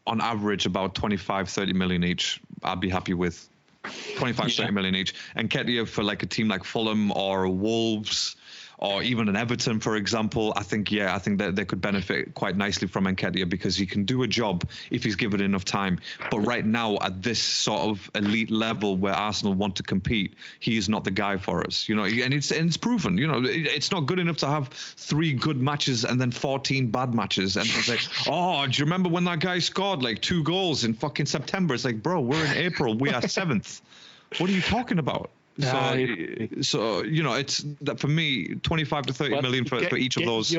on average about 25-30 million each. I'd be happy with 25-30 million each. And Nketiah for like a team like Fulham or Wolves, or even an Everton, for example, I think that they could benefit quite nicely from Nketiah, because he can do a job if he's given enough time. But right now, at this sort of elite level where Arsenal want to compete, he is not the guy for us. You know, and it's proven. You know, it's not good enough to have 3 good matches and then 14 bad matches. And it's like, oh, do you remember when that guy scored like 2 goals in fucking September? It's like, bro, we're in April. We are 7th. What are you talking about? So you know, it's that for me, 25 to 30 million for each of those.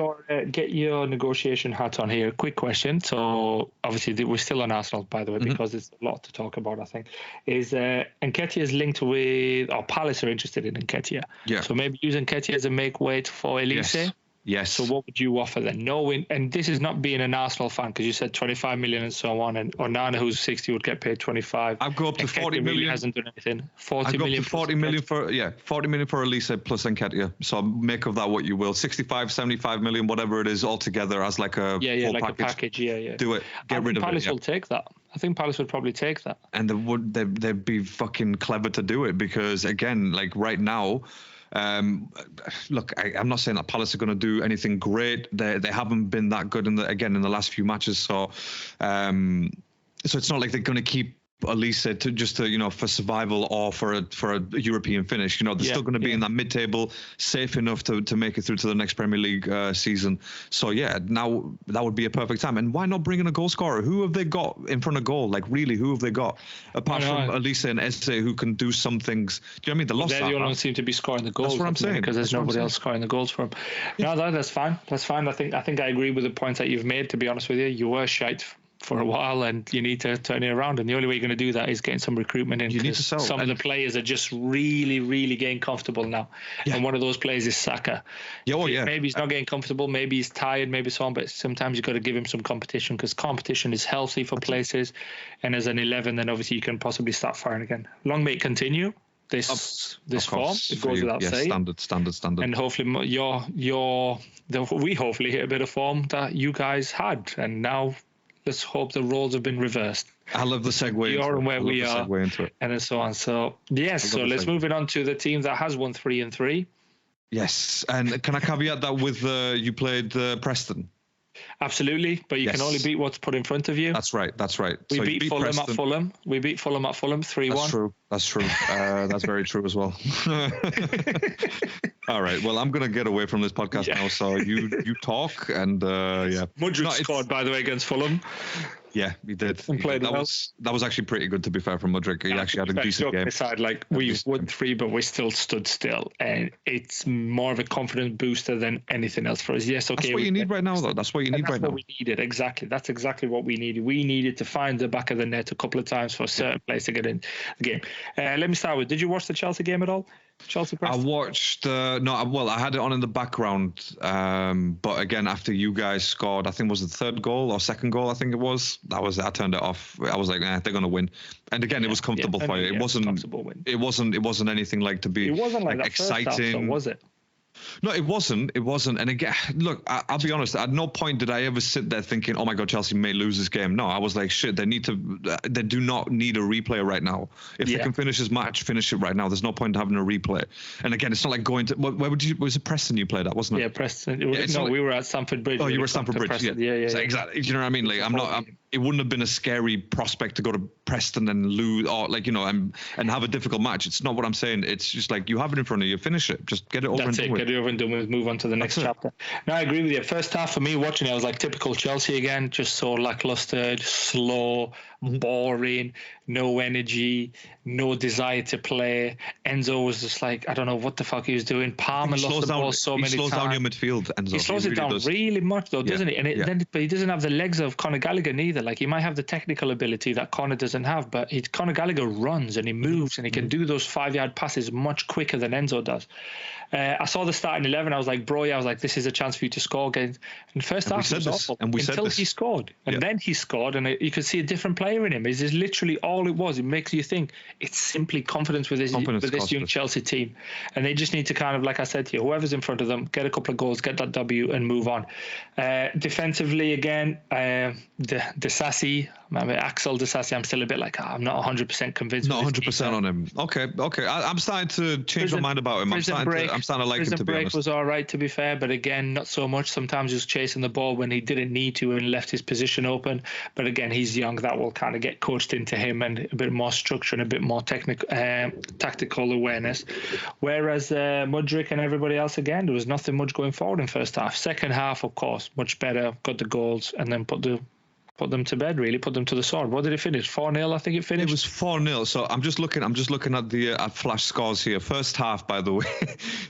Get your negotiation hat on here. Quick question. So obviously we're still on Arsenal, by the way, because there's a lot to talk about. I think is Nketiah is linked with, or Palace are interested in Nketiah.
Yeah.
So maybe use Nketiah as a make weight for Elise.
Yes.
So what would you offer then? Knowing, and this is not being an Arsenal fan, because you said 25 million and so on, and Onana, who's 60, would get paid 25.
I'd go up to 40 million.
Really hasn't done anything. 40
I'd go
million.
Up to 40 million for 40 million for Elise plus Nketiah. So make of that what you will. 65, 75 million, whatever it is altogether as like a full
like
package.
A package. Yeah.
Do it. Get rid of it.
Palace will take that. I think Palace would probably take that.
And they'd be fucking clever to do it, because again, like right now, look, I'm not saying that Palace are going to do anything great. They haven't been that good in the last few matches. So it's not like they're going to keep Elise for survival or for a European finish. They're still going to be in that mid-table, safe enough to make it through to the next Premier League season. So now that would be a perfect time. And why not bring in a goal scorer? Who have they got in front of goal? Like, really, who have they got apart from Elise and Eze, who can do some things? Do you know what I mean? They lost that.
They're the only ones seem to be scoring the goals.
That's what I'm saying,
because there's nobody else scoring the goals for them. Yeah. No, that's fine. That's fine. I think I agree with the points that you've made. To be honest with you, you were shite for a while, and you need to turn it around, and the only way you're going to do that is getting some recruitment in.
You need to sell.
Some of the players are just really, really getting comfortable now, and one of those players is Saka. Maybe he's not getting comfortable, maybe he's tired, maybe so on, but sometimes you've got to give him some competition, because competition is healthy for places, and as an 11 then obviously you can possibly start firing again. Long may it continue this form, it goes without saying.
Standard,
and hopefully we hopefully hit a bit of form that you guys had, and now let's hope the roles have been reversed.
I love the segue.
You're where we are, and so on. So yes, so let's move it on to the team that has won 3-3.
Yes, and can I caveat that with you played Preston?
Absolutely, but you can only beat what's put in front of you.
That's right.
We beat Fulham at Fulham. We beat Fulham at Fulham 3-1.
That's true. That's very true as well. All right. Well, I'm going to get away from this podcast now. So you talk, and
Mudryk scored, by the way, against Fulham.
Yeah, he did.
And played
that was actually pretty good, to be fair, from Mudryk. He actually had a decent game.
Aside, we won 3, but we still stood still, and it's more of a confidence booster than anything else for us. Yes, okay.
That's what you need right now, though. That's what you need right now.
That's what we needed, exactly. That's exactly what we needed. We needed to find the back of the net a couple of times for a certain place to get in the game. Let me start with, did you watch the Chelsea game at all? Chelsea Preston?
I watched I had it on in the background, but again, after you guys scored, I think it was the third goal or second goal, I think it was, I turned it off. I was like, they're gonna win. And again, it was comfortable for you. It wasn't anything like to be,
it wasn't like that
exciting,
first half, so was it?
No, it wasn't. And again, look, I'll be honest. At no point did I ever sit there thinking, "Oh my God, Chelsea may lose this game." No, I was like, "Shit, they do not need a replay right now. If they can finish this match, finish it right now. There's no point having a replay." And again, it's not like going to where was it Preston you played at, wasn't it?
Yeah, Preston. We were at Stamford Bridge.
Oh, you were at Stamford Bridge. Yeah. So exactly. You know what I mean? Like, it wouldn't have been a scary prospect to go to Preston and lose, or and have a difficult match. It's not what I'm saying. It's just like, you have it in front of you, finish it, just get it over and done with.
Get it over and done with. Move on to the next chapter. No, I agree with you. First half for me watching it, I was like typical Chelsea again, just so lackluster, slow, boring, no energy, no desire to play. Enzo was just like, I don't know what the fuck he was doing. Palmer lost the ball so many times.
He slows down your midfield, Enzo.
He slows it down really much, though, doesn't he? And but he doesn't have the legs of Conor Gallagher neither. Like, he might have the technical ability that Conor doesn't have, but Conor Gallagher runs and he moves and he can do those 5-yard passes much quicker than Enzo does. I saw the starting 11. I was like, this is a chance for you to score again. And first half was awful until he scored. And then he scored, and you could see a different player in him. It's literally all it was. It makes you think it's simply confidence with this young Chelsea team. And they just need to kind of, like I said to you, whoever's in front of them, get a couple of goals, get that W and move on. Defensively, again, Axel Disasi, I'm still a bit like, I'm not 100% convinced.
Not 100% on him. Okay. I'm starting to change my mind about him. I'm starting to like him, to be honest.
Break was all right, to be fair, but again, not so much. Sometimes he was chasing the ball when he didn't need to and left his position open. But again, he's young. That will kind of get coached into him, and a bit more structure and a bit more tactical awareness. Whereas Mudryk and everybody else, again, there was nothing much going forward in first half. Second half, of course, much better. Got the goals and then put them to bed, really, put them to the sword. What did it finish? 4-0, I think it finished.
It was 4-0. So I'm just looking at the at flash scores here. First half, by the way,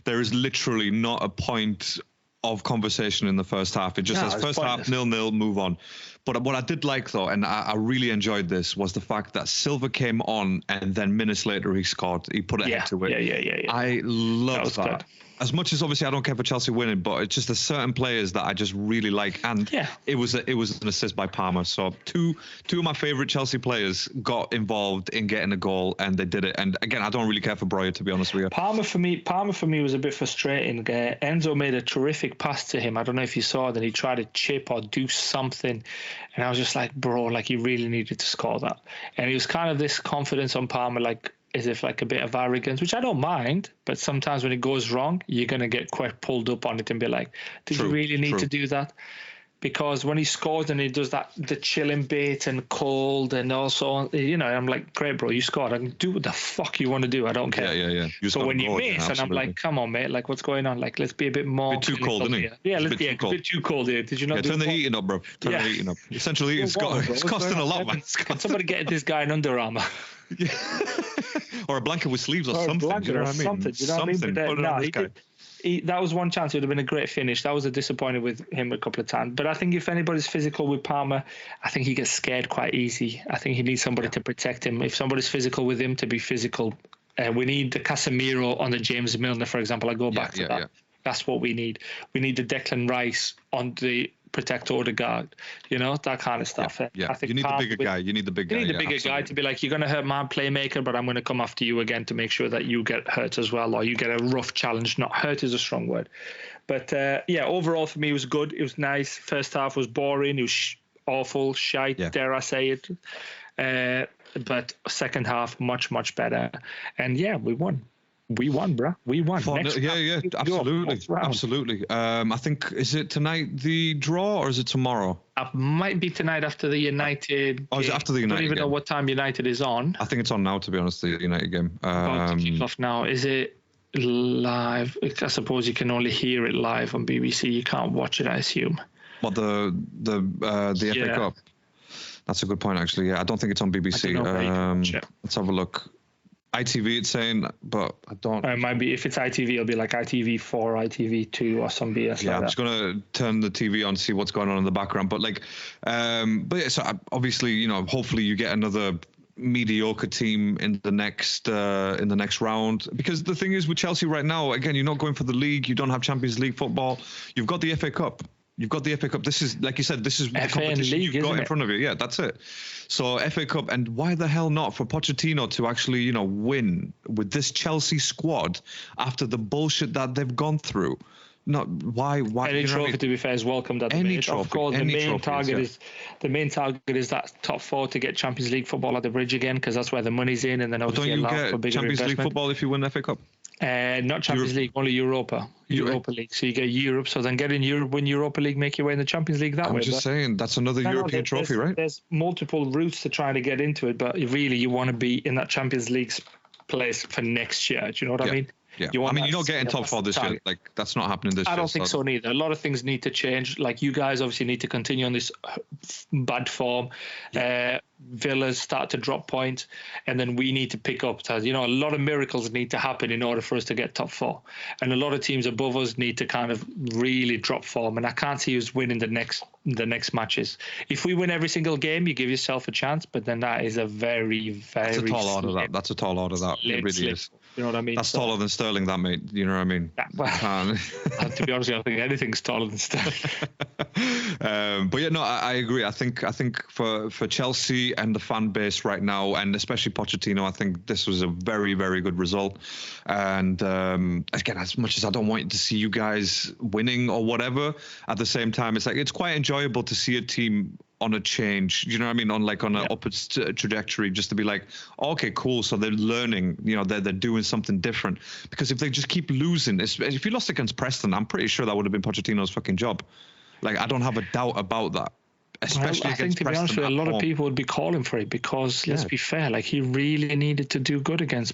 there is literally not a point of conversation in the first half. It just says first half 0-0, move on. But what I did like, though, and I really enjoyed this, was the fact that Silva came on and then minutes later he scored. He put a head to it.
Yeah.
I love that. as much as obviously I don't care for Chelsea winning, but it's just there's certain players that I just really like, and it was an assist by Palmer. So two of my favorite Chelsea players got involved in getting a goal, and they did it. And again, I don't really care for Breuer, to be honest with you.
Palmer for me was a bit frustrating. Enzo made a terrific pass to him. I don't know if you saw that. He tried to chip or do something, and I was just like, bro, like you really needed to score that. And it was kind of this confidence on Palmer, like as if like a bit of arrogance, which I don't mind, but sometimes when it goes wrong, you're going to get quite pulled up on it and be like, did you really need to do that? Because when he scores and he does that, the chilling bit and cold and also, you know, I'm like, great, bro, you scored. I can do what the fuck you want to do. I don't care.
Yeah.
So when you miss, and I'm like, come on, mate, like what's going on? Like, let's be a bit more.
A bit too cold, isn't it?
Yeah, a bit too cold here. Did you not?
Turn the heating up, bro. Turn the heating up. Essentially, it's costing a lot, man.
Can somebody get this guy an Under Armour?
Or a blanket with sleeves or something.
You know what I mean? Something. You know what I mean? But, that was one chance. It would have been a great finish. That was a disappointment with him a couple of times. But I think if anybody's physical with Palmer, I think he gets scared quite easy. I think he needs somebody to protect him. If somebody's physical with him, to be physical. We need the Casemiro on the James Milner, for example. I go back to that. That's what we need. We need the Declan Rice on the protect Odegaard, you know, that kind of stuff.
I think you need the bigger guy. You need the big guy.
You need the bigger guy to be like, you're going to hurt my playmaker, but I'm going to come after you again to make sure that you get hurt as well, or you get a rough challenge. Not hurt is a strong word. But overall for me, it was good. It was nice. First half was boring. It was awful, shite, dare I say it. But second half, much, much better. And we won. We won, bro. We won.
Absolutely. I think, is it tonight the draw or is it tomorrow?
It might be tonight after the United.
Is it after the United?
I don't even know what time United is on.
I think it's on now, to be honest. The United game.
About to kick off now. Is it live? I suppose you can only hear it live on BBC. You can't watch it, I assume.
What, the FA Cup? That's a good point, actually. Yeah, I don't think it's on BBC. Let's have a look. ITV, it's saying, but I don't.
It might be, if it's ITV, it'll be like ITV4, ITV2, or some BS.
Yeah, I'm just gonna turn the TV on, see what's going on in the background. But so obviously, you know, hopefully you get another mediocre team in the next round, because the thing is with Chelsea right now, again, you're not going for the league, you don't have Champions League football, you've got the FA Cup. You've got the FA Cup. This is, like you said, this is the competition you've got in front of you. Yeah, that's it. So FA Cup, and why the hell not for Pochettino to actually, you know, win with this Chelsea squad after the bullshit that they've gone through? Not why
any trophy, to be fair, is welcomed at the minute.
Trophy,
of course, the main target is that top four to get Champions League football at the bridge again, because that's where the money's in, and then obviously
don't you get Champions League football if you win the FA Cup?
Not Champions League, only Europa League. So you get Europe. So then getting Europe, win Europa League, make your way in the Champions League that way.
I'm just saying, that's another European trophy, right?
There's multiple routes to trying to get into it, but really you want to be in that Champions League place for next year. Do you know what I mean?
Yeah, you're not getting top four this year. Like, that's not happening this year.
I don't think so neither. A lot of things need to change. Like, you guys obviously need to continue on this bad form. Villa's start to drop points, and then we need to pick up. You know, a lot of miracles need to happen in order for us to get top four, and a lot of teams above us need to kind of really drop form. And I can't see us winning the next matches. If we win every single game, you give yourself a chance, but then that is a very, very.
That's a tall order. That's a tall order. That it really is.
You know what I mean?
That's taller than Sterling, that, mate. You know what I mean?
Yeah, well, to be honest, I don't think anything's taller than Sterling.
But yeah, no, I agree. I think for Chelsea and the fan base right now, and especially Pochettino, I think this was a very, very good result. And again, as much as I don't want to see you guys winning or whatever, at the same time, it's quite enjoyable to see a team on a change, you know what I mean, on an upward trajectory, just to be like, okay, cool, so they're learning, you know, they're doing something different. Because if they just keep losing, if you lost against Preston, I'm pretty sure that would have been Pochettino's fucking job. Like, I don't have a doubt about that. Especially
I think, to be honest with you, a lot of people would be calling for it, because let's be fair, like, he really needed to do good against.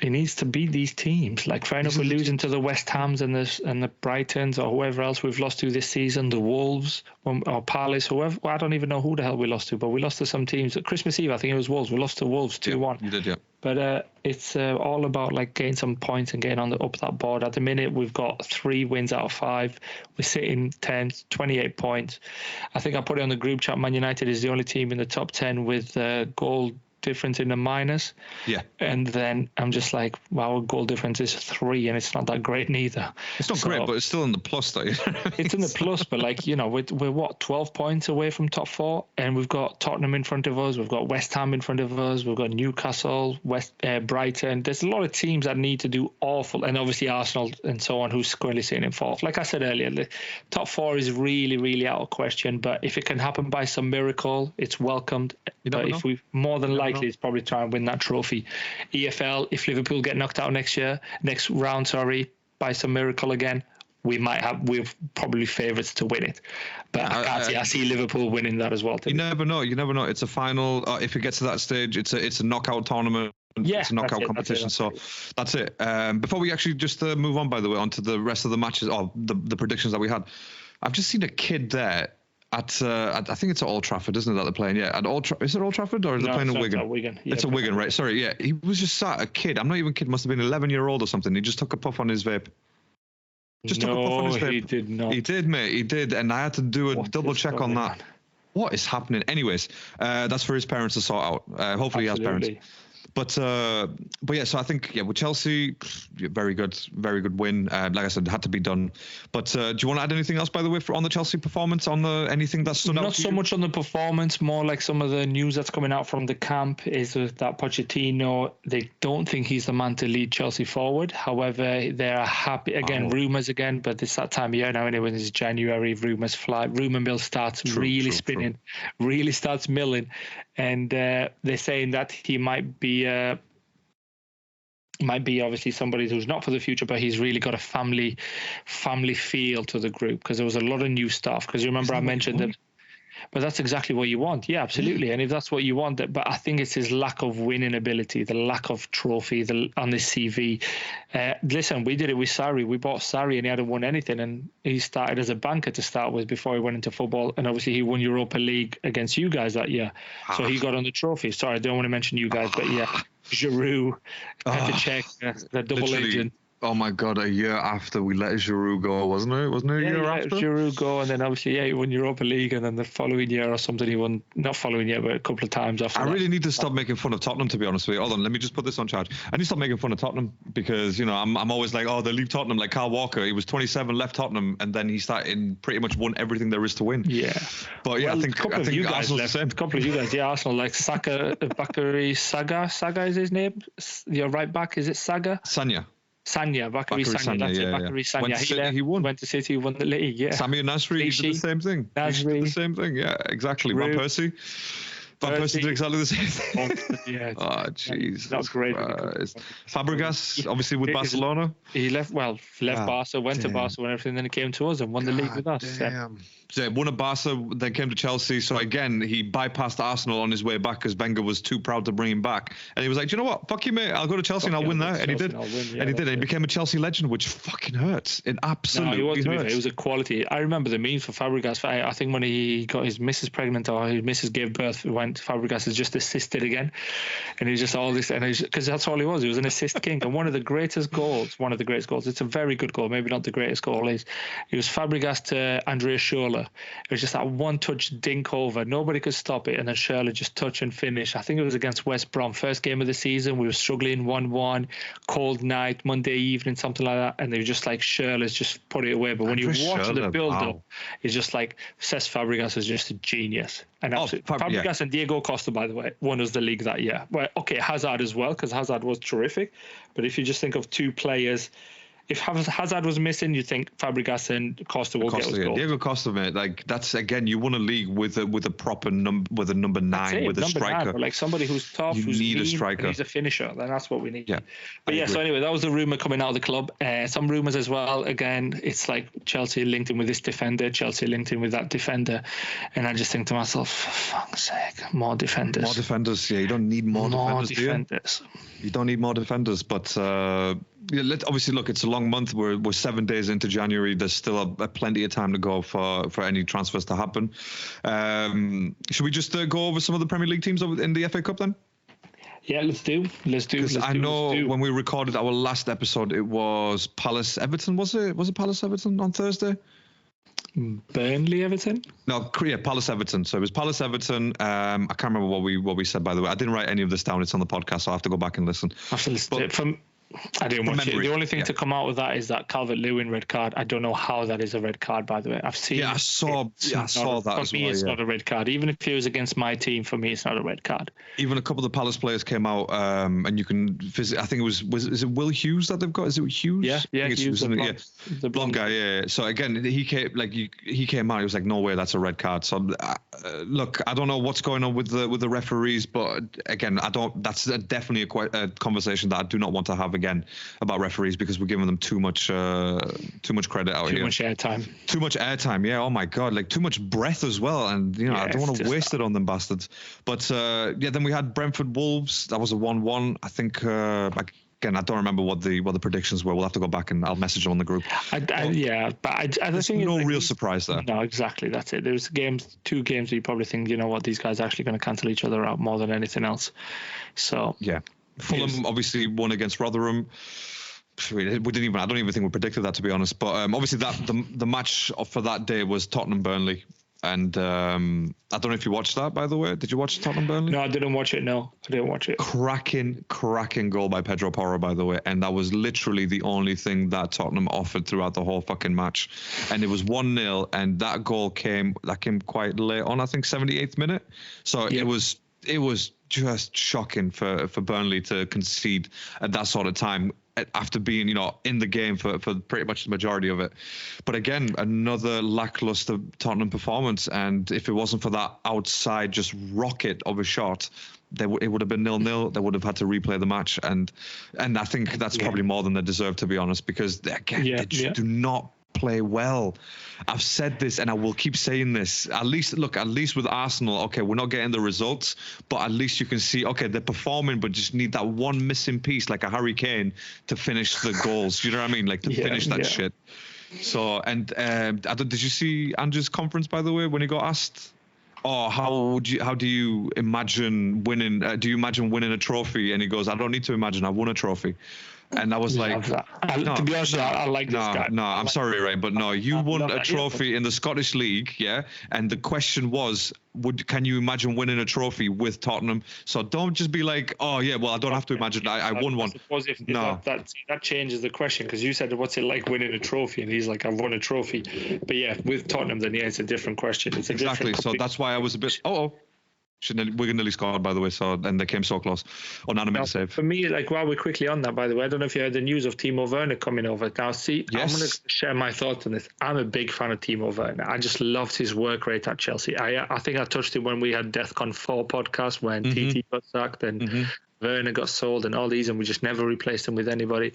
He needs to beat these teams. Like, fair enough, we're losing to the West Hams and the Brightons or whoever else we've lost to this season, the Wolves or Palace, whoever. Well, I don't even know who the hell we lost to, but we lost to some teams. At Christmas Eve, I think it was Wolves. We lost to Wolves 2-1.
You did, yeah.
But it's all about, like, getting some points and getting up that board. At the minute, we've got 3 wins out of 5. We're sitting 10th, 28 points. I think I put it on the group chat. Man United is the only team in the top 10 with goal difference in the minors.
Yeah.
And then I'm just like, wow, our goal difference is 3, and it's not that great neither.
It's not great, but it's still in the plus, though.
It's in the plus, but like, you know, we're what, 12 points away from top 4, and we've got Tottenham in front of us, we've got West Ham in front of us, we've got Newcastle, Brighton. There's a lot of teams that need to do awful, and obviously Arsenal and so on, who's currently sitting in 4th. Like I said earlier, the top 4 is really, really out of question, but if it can happen by some miracle, it's welcomed. But if we more than likely, it's probably try and win that trophy. EFL, if Liverpool get knocked out next round, by some miracle again, we're probably favourites to win it. But I see Liverpool winning that as well.
You never know. It's a final. If it gets to that stage, it's a knockout tournament.
Yeah,
it's a knockout competition. That's it. Before we actually just move on, by the way, onto the rest of the matches, or the predictions that we had, I've just seen a kid there. I think it's at Old Trafford, isn't it, that they're playing? Yeah, is it Old Trafford, or is it playing in Wigan?
Wigan.
Yeah, it's a Wigan, right? Sorry, yeah. He was just a kid. I'm not even kidding. Must have been 11-year-old or something. He just took a puff on his vape. Took a puff on his vape.
He did not.
He did, mate. He did, and I had to do a double check on that. What is happening? Anyways, that's for his parents to sort out. Hopefully he has parents. But yeah, so I think with Chelsea, very good win. Like I said, it had to be done. But do you want to add anything else, by the way, on the Chelsea performance? On anything that stood out?
Not so much on the performance, more like some of the news that's coming out from the camp is that Pochettino, they don't think he's the man to lead Chelsea forward. However, they're happy rumours again, but it's that time of year now. Anyway, it's January, rumours fly, rumour mill starts spinning, really starts milling. And they're saying that he might be obviously somebody who's not for the future, but he's really got a family feel to the group, because there was a lot of new stuff. Because you remember I mentioned that. But that's exactly what you want. Yeah, absolutely. And if that's what you want, but I think it's his lack of winning ability, the lack of trophy on his CV. Listen, we did it with Sarri. We bought Sarri and he hadn't won anything. And he started as a banker to start with before he went into football. And obviously he won Europa League against you guys that year. So he got on the trophy. Sorry, I don't want to mention you guys, but yeah, Giroud, Petr the double agent.
Oh my God! A year after we let Giroud go, wasn't it? Wasn't it a year after?
Giroud go, and then obviously he won Europa League, and then the following year or something he won. Not following year, but a couple of times after. I
really need to stop making fun of Tottenham, to be honest with you. Hold on, let me just put this on charge. I need to stop making fun of Tottenham, because I'm always like, oh, they leave Tottenham, like Kyle Walker. He was 27, left Tottenham, and then he started and pretty much won everything there is to win.
Yeah,
but yeah, I think
you guys left. A couple of you guys, yeah, Arsenal, like Bakary Saga is his name. Your right back, is it Saga? Bakary Sanya, that's it. Bakary Sanya.
He won.
Went to City, won the league, yeah.
Samir Nasri did the same thing. He did the same thing, yeah, exactly. Van Persie. Van Persie did exactly the same thing.
Yeah.
Oh, jeez.
That's great.
Fabregas, obviously with Barcelona.
He left Barca, went to Barca and everything, then he came to us and won the league with us.
Damn. So won at Barca, then came to Chelsea. So again, he bypassed Arsenal on his way back because Wenger was too proud to bring him back. And he was like, do you know what? Fuck you, mate. I'll go to Chelsea and I'll win there. And he did. And he did. And he became a Chelsea legend, which fucking hurts. It absolutely hurts.
It was a quality. I remember the memes for Fabregas. I think when he got his missus pregnant, or his missus gave birth, Fabregas has just assisted again. And he's just all this, and because that's all he was. He was an assist king. And one of the greatest goals, it's a very good goal, maybe not the greatest goal, it was Fabregas to Andrea Schürrle. It was just that one touch dink over. Nobody could stop it. And then Schürrle just touch and finish. I think it was against West Brom. First game of the season. We were struggling 1-1, cold night, Monday evening, something like that. And they were just like, Schürrle's just put it away. But when you watch the build-up, it's just like, Cesc Fabregas is just a genius. And Fabregas and Diego Costa, by the way, won us the league that year. Well, okay, Hazard as well, because Hazard was terrific. But if you just think of two players, if Hazard was missing, you think Fabregas and Costa will get us goals.
Diego Costa, mate, like that's again, you won a league with a proper number, with a number 9, with a striker.
9, like somebody who's tough, who's
need
mean,
a striker.
He's a finisher. Then that's what we need.
Yeah,
but yeah. So anyway, that was the rumor coming out of the club. Some rumors as well. Again, it's like Chelsea linked in with this defender, Chelsea linked in with that defender, and I just think to myself, for fuck's sake, more defenders.
More defenders. Yeah, you don't need more defenders. You don't need more defenders, but. Obviously, look, it's a long month. We're 7 days into January. There's still plenty of time to go for any transfers to happen. Should we just go over some of the Premier League teams in the FA Cup then?
Yeah, let's do.
Because I know when we recorded our last episode, it was Palace Everton. Was it Palace Everton on Thursday?
Burnley, Everton?
No, yeah, Palace Everton. So it was Palace Everton. I can't remember what we said, by the way. I didn't write any of this down. It's on the podcast, so I have to go back and listen.
I have to listen to it. I didn't watch it. The only thing to come out with that is that Calvert-Lewin red card. I don't know how that is a red card, by the way. I've seen.
Yeah, I saw that as
well. For me, it's not a red card. Even if it was against my team, for me, it's not a red card.
Even a couple of the Palace players came out, and you can visit. I think it was is it Will Hughes that they've got? Is it Hughes?
Yeah, Hughes,
the blonde guy. Yeah. So again, he came out. He was like, no way, that's a red card. So look, I don't know what's going on with the referees, but again, that's definitely a conversation that I do not want to have again about referees, because we're giving them too much credit out here.
Too much airtime.
Too much airtime. Yeah. Oh my God. Like too much breath as well. And I don't want to waste it on them bastards. But then we had Brentford Wolves. That was a 1-1. I think. Again, I don't remember what the predictions were. We'll have to go back and I'll message them on the group.
But I
there's
think
no real surprise there.
No, exactly. That's it. There's two games where you probably think, you know what, these guys are actually going to cancel each other out more than anything else. So
yeah. Fulham obviously won against Rotherham. I don't even think we predicted that, to be honest. But obviously the match for that day was Tottenham Burnley, and I don't know if you watched that, by the way. Did you watch Tottenham Burnley?
No, I didn't watch it. No, I didn't watch it.
Cracking goal by Pedro Porro, by the way, and that was literally the only thing that Tottenham offered throughout the whole fucking match. And it was 1-0, and that goal came quite late on, I think 78th minute. So it was just shocking for Burnley to concede at that sort of time, after being, in the game for pretty much the majority of it. But again, another lackluster Tottenham performance. And if it wasn't for that outside just rocket of a shot, it would have been 0-0. They would have had to replay the match. And I think that's probably more than they deserve, to be honest, because again, they just do not play well. I've said this and I will keep saying this. At least with Arsenal, okay, we're not getting the results, but at least you can see, okay, they're performing, but just need that one missing piece, like a Harry Kane, to finish the goals. You know what I mean? Like to finish that shit. So, and did you see Andrew's conference, by the way, when he got asked, how do you imagine winning? Do you imagine winning a trophy? And he goes, I don't need to imagine. I won a trophy. And I was like,
to be honest, I like this guy.
No, I'm sorry, Ray, but no, you won a trophy in the Scottish League, yeah? And the question was, can you imagine winning a trophy with Tottenham? So don't just be like, oh, yeah, well, I don't have to imagine. I won one.
That changes the question, because you said, what's it like winning a trophy? And he's like, I've won a trophy. But yeah, with Tottenham, then it's a different question. It's
exactly. So that's why I was a bit, Wigan nearly scored, by the way, and they came so close. Unanimous save.
For me, while we're quickly on that, by the way, I don't know if you heard the news of Timo Werner coming over. Now, I'm going to share my thoughts on this. I'm a big fan of Timo Werner. I just loved his work rate at Chelsea. I think I touched it when we had DEFCON 4 podcast, when TT got sacked and Werner got sold and all these, and we just never replaced him with anybody.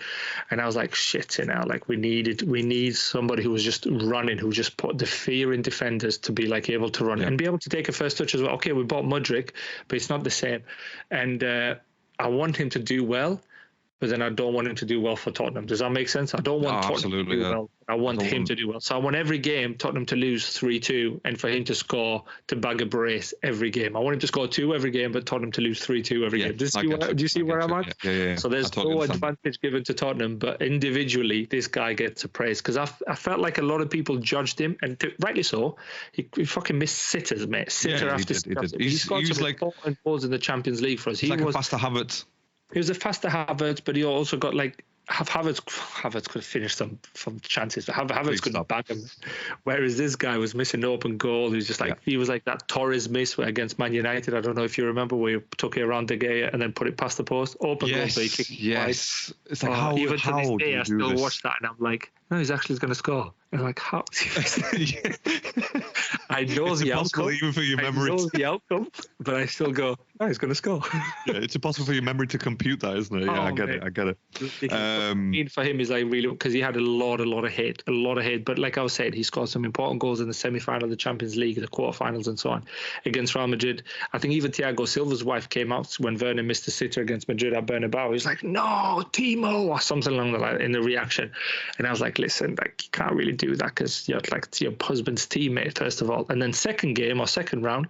And I was like, shit, we need somebody who was just running, who just put the fear in defenders to be able to run and be able to take a first touch as well. Okay, we bought Mudryk, but it's not the same. And I want him to do well, but then I don't want him to do well for Tottenham. Does that make sense? I don't want Tottenham to do well. I want him to do well. So I want every game Tottenham to lose 3-2 and for him to score, to bag a brace every game. I want him to score 2 every game, but Tottenham to lose 3-2 every game. Do you see where I'm at?
Yeah.
So there's no advantage given to Tottenham, but individually, this guy gets a praise, because I felt like a lot of people judged him, and rightly so. He fucking missed sitters, mate. Sitter after sitter. He scored some important goals in the Champions League for us.
He was a faster Havertz.
He was a faster Havertz, but he also got Havertz could have finished some chances. Havertz couldn't bag him. Whereas this guy was missing an open goal. He was just he was like that Torres miss against Man United. I don't know if you remember, where he took it around De Gea and then put it past the post. Open goal, but he kicked it twice.
It's like, how even to this day, I still watch
that and I'm like, no, he's actually going to score. I'm like, how? I know the outcome.
Even for your memory.
I know the outcome, but I still go, no, he's going to score.
Yeah, it's impossible for your memory to compute that, isn't it? Yeah, I get it.
For him is really, because he had a lot of hate. But like I was saying, he scored some important goals in the semi-final of the Champions League, the quarterfinals, and so on against Real Madrid. I think even Thiago Silva's wife came out when Werner missed the sitter against Madrid at Bernabeu. He's like, no, Timo, or something along the line in the reaction. And I was like, listen, you can't really do that, because you're it's your husband's teammate, first of all. And then second round,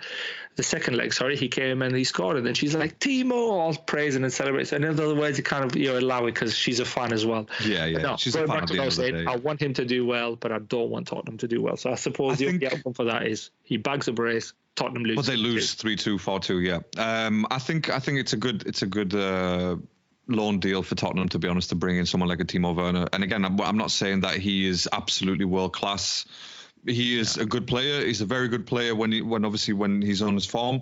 the second leg, he came and he scored, and then she's like, Timo, all praising and celebrating. And in other words, you kind of allow it because she's a fan as well.
Yeah.
No,
she's a fan at the end of the day.
I want him to do well, but I don't want Tottenham to do well. So I suppose the outcome for that is he bags a brace, Tottenham loses.
But they lose 3-2, 4-2. Yeah. I think it's a good loan deal for Tottenham, to be honest, to bring in someone like a Timo Werner. And again, I'm not saying that he is absolutely world class. He is a good player. He's a very good player when he's on his form,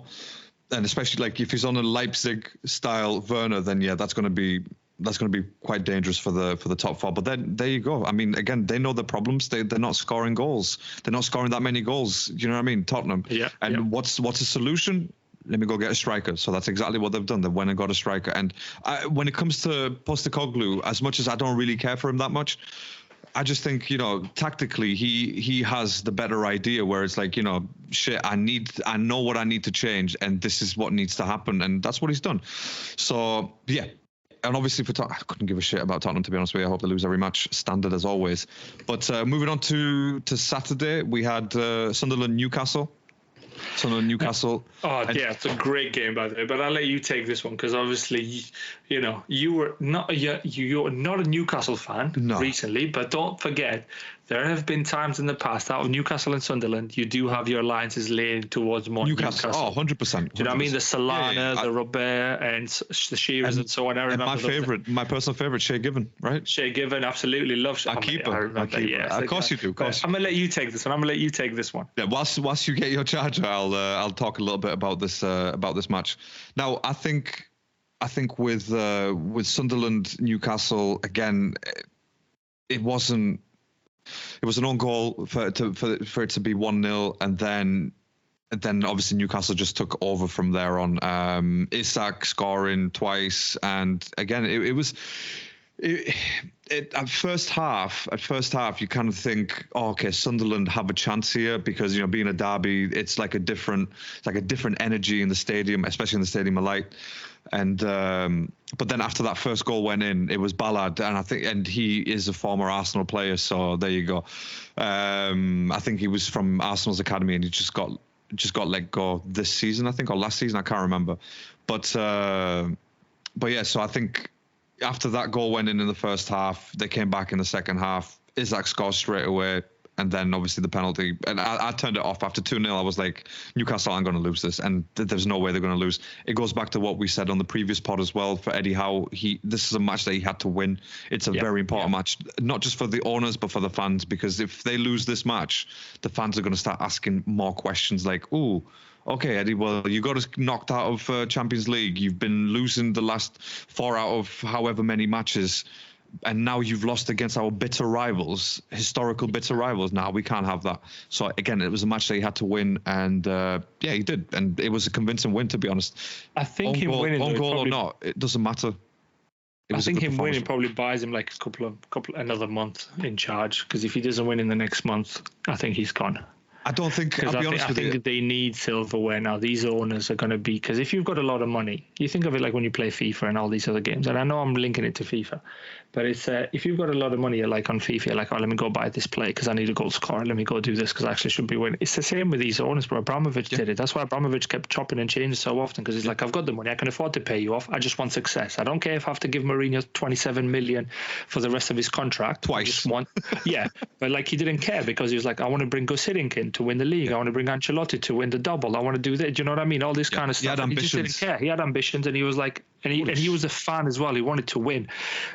and especially like if he's on a Leipzig style Werner, then that's going to be quite dangerous for the top four. But then there you go. I mean, again, they know the problems. They're not scoring goals. They're not scoring that many goals. You know what I mean? Tottenham.
Yeah.
And what's a solution? Let me go get a striker. So that's exactly what they've done. They went and got a striker. And when it comes to Postecoglou, as much as I don't really care for him that much, I just think, tactically he has the better idea where it's like, shit, I know what I need to change, and this is what needs to happen, and that's what he's done. So yeah. And obviously for Tottenham, I couldn't give a shit about Tottenham, to be honest with you. I hope they lose every match, standard as always. But moving on to Saturday, we had Sunderland Newcastle. Newcastle.
Oh, yeah, it's a great game, by the way. But I'll let you take this one because obviously, you're not a Newcastle fan recently. But don't forget, there have been times in the past out of Newcastle and Sunderland, you do have your alliances laying towards more Newcastle.
Oh, 100%.
Do you know what I mean? The Solana, the Robert, and the Shearers and so on. I remember
my personal favourite, Shea Given, right?
Shea Given, absolutely love Shea.
I keep her. Yeah, of course you do.
I'm gonna let you take this one.
Yeah, whilst you get your charger, I'll talk a little bit about this match. Now, I think with Sunderland Newcastle again, it was an own goal for it to be 1-0, and then obviously Newcastle just took over from there on. Isak scoring twice, and again it was. At first half, you kind of think, oh, okay, Sunderland have a chance here because being a derby, it's like a different energy in the stadium, especially in the Stadium of Light. And but then after that first goal went in, it was Ballard, and he is a former Arsenal player, so there you go. I think he was from Arsenal's academy, and he just got let go this season, I think, or last season, I can't remember. But yeah, so I think. After that goal went in the first half, they came back in the second half. Isak scored straight away, and then obviously the penalty. And I turned it off after 2-0. I was like, Newcastle aren't going to lose this, and there's no way they're going to lose. It goes back to what we said on the previous pod as well for Eddie Howe. This is a match that he had to win. It's a very important match, not just for the owners, but for the fans, because if they lose this match, the fans are going to start asking more questions like, ooh, okay, Eddie, well, you got us knocked out of Champions League. You've been losing the last 4 out of however many matches, and now you've lost against our historical bitter rivals. Now we can't have that. So again, it was a match that he had to win, and he did, and it was a convincing win, to be honest.
I think him winning,
on goal or not, it doesn't matter.
I think him winning probably buys him like another month in charge, because if he doesn't win in the next month, I think he's gone.
I don't think. I'll be honest with you.
I think they need silverware now. These owners are going to be, because if you've got a lot of money, you think of it like when you play FIFA and all these other games. And I know I'm linking it to FIFA, but it's if you've got a lot of money, you're like on FIFA, you're like, oh, let me go buy this play because I need a goal scorer. Let me go do this because I actually should be winning. It's the same with these owners, but Abramovich did it. That's why Abramovich kept chopping and changing so often, because he's like, I've got the money, I can afford to pay you off. I just want success. I don't care if I have to give Mourinho 27 million for the rest of his contract.
Twice.
But like he didn't care, because he was like, I want to bring Gus Hiddink in to win the league. I want to bring Ancelotti to win the double. I want to do that. Do you know what I mean? All this kind of stuff.
He had ambitions.
He just didn't care. He had ambitions, and he was like, and he was a fan as well. He wanted to win.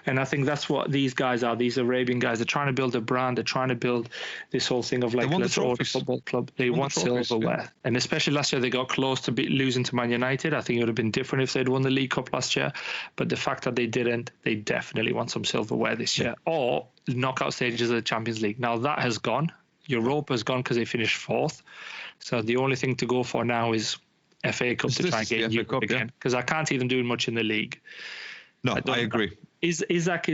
And I think that's what these guys are. These Arabian guys, they're trying to build a brand. They're trying to build this whole thing of like, let's own a football club. They want silverware. Yeah. And especially last year, they got close to losing to Man United. I think it would have been different if they'd won the League Cup last year. But the fact that they didn't, they definitely want some silverware this year. Or knockout stages of the Champions League. Now that has gone. Europa's gone because they finished 4th. So the only thing to go for now is FA Cup to try and get Europe again, because I can't see them doing much in the league.
No, I agree.
Isak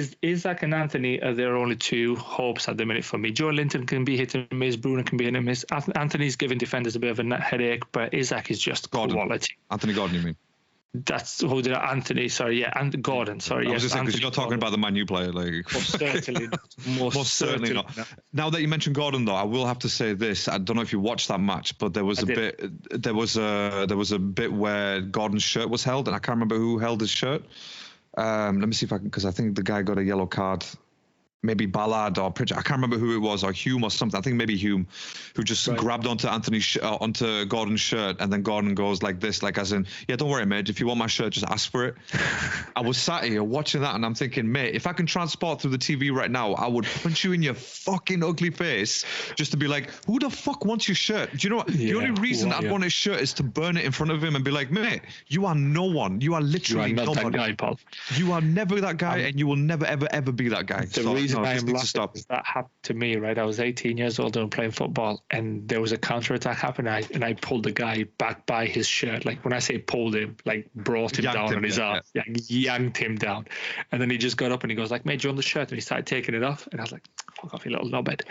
and Anthony are their only two hopes at the minute for me. Joe Linton can be hit and miss. Bruno can be hit and miss. Anthony's giving defenders a bit of a headache, but Isak is just quality.
Anthony Gordon, you mean?
That's who did Anthony. Sorry, yeah, and Gordon. Sorry,
I was
yes,
just saying because you're not talking
Gordon.
about the Man U player, like
Most certainly,
most certainly not. Now that you mentioned Gordon, though, I will have to say this: I don't know if you watched that match, but there was there was a bit where Gordon's shirt was held, and I can't remember who held his shirt. Let me see if I can, because I think the guy got a yellow card. Maybe Ballard or Pritchard, I can't remember who it was, or Hume or something. I think maybe Hume, who just grabbed onto onto Gordon's shirt, and then Gordon goes like this, like as in, yeah, don't worry, mate. If you want my shirt, just ask for it. I was sat here watching that, and I'm thinking, mate, if I can transport through the TV right now, I would punch you in your fucking ugly face just to be like, who the fuck wants your shirt? Do you know what? The only reason I'd want his shirt is to burn it in front of him and be like, mate, you are no one. You are literally
not
nobody.
that guy, Paul.
You are never that guy, and you will never, ever, ever be that guy.
The reason I am laughing is that happened to me, right? I was 18 years old and playing football, and there was a counter-attack happening, and I pulled the guy back by his shirt. Like, when I say pulled him, like brought him down on his arm, yanked him down. And then he just got up and he goes like, mate, do you want the shirt? And he started taking it off, and I was like, fuck off, you little knobhead.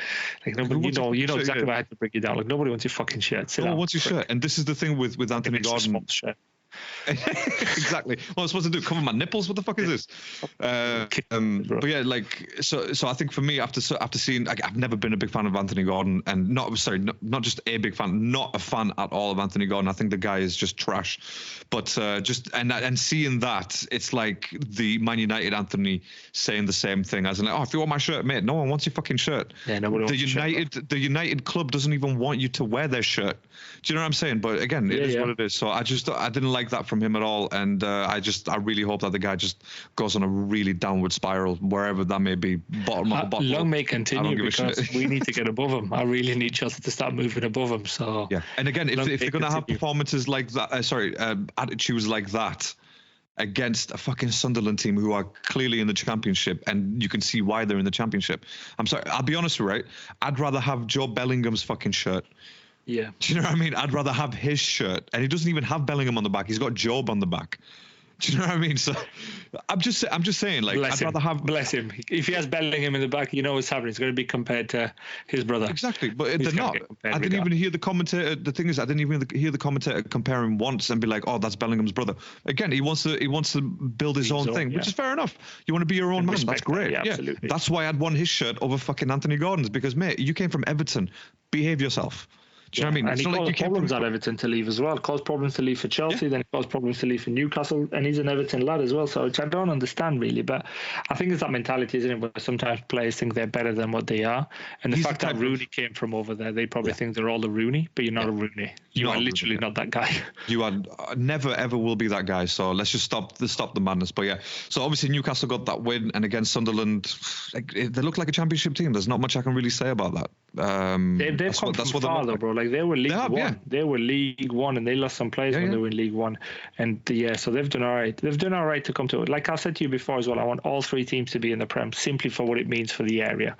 Like, nobody, you know exactly why I had to bring you down. Like, nobody wants your fucking shirt.
No one wants your shirt. And this is the thing with Anthony Gordon. Exactly. What am I supposed to do? Cover my nipples? What the fuck is this? But yeah, like so I think for me, after seeing, like, I've never been a big fan of Anthony Gordon, and not just a big fan, not a fan at all of Anthony Gordon. I think the guy is just trash. But just and seeing that, it's like the Man United Anthony saying the same thing as in, like, oh, if you want my shirt, mate, no one wants your fucking shirt.
Yeah, nobody wants
the United club doesn't even want you to wear their shirt. Do you know what I'm saying? But again, it is what it is. So I didn't like that from him at all, and I really hope that the guy just goes on a really downward spiral wherever that may be. Bottom.
Long may continue, because we need to get above him. I really need Chelsea to start moving above him. So
yeah, and again, if they're going to have performances like that, attitudes like that against a fucking Sunderland team who are clearly in the Championship, and you can see why they're in the Championship. I'm sorry, I'll be honest, right? I'd rather have Joe Bellingham's fucking shirt.
Yeah.
Do you know what I mean? I'd rather have his shirt, and he doesn't even have Bellingham on the back. He's got Job on the back. Do you know what I mean? So I'm just saying, like,
bless him. If he has Bellingham in the back, you know what's happening. It's going to be compared to his brother.
Exactly, but they're not. I didn't even hear the commentator. The thing is, I didn't even hear the commentator compare him once and be like, "Oh, that's Bellingham's brother." Again, he wants to build his own thing, which is fair enough. You want to be your own man. That's great. Yeah, absolutely. That's why I'd want his shirt over fucking Anthony Gordon's, because, mate, you came from Everton. Behave yourself. Do you know what I mean?
And he caused problems at Everton to leave as well. Caused problems to leave for Chelsea, then he caused problems to leave for Newcastle, and he's an Everton lad as well, so which I don't understand really. But I think it's that mentality, isn't it, where sometimes players think they're better than what they are. And the fact that Rooney came from over there, they probably think they're all a Rooney, but you're not a Rooney. You are literally not that guy.
You are never ever will be that guy. So let's just stop the madness. But yeah, so obviously Newcastle got that win, and against Sunderland, they look like a Championship team. There's not much I can really say about that.
They've come from far though, bro. Like, they were League One. Yeah. They were League One, and they lost some players when they were in League One. And so they've done all right. They've done all right to come to it. Like I said to you before as well, I want all three teams to be in the Prem, simply for what it means for the area.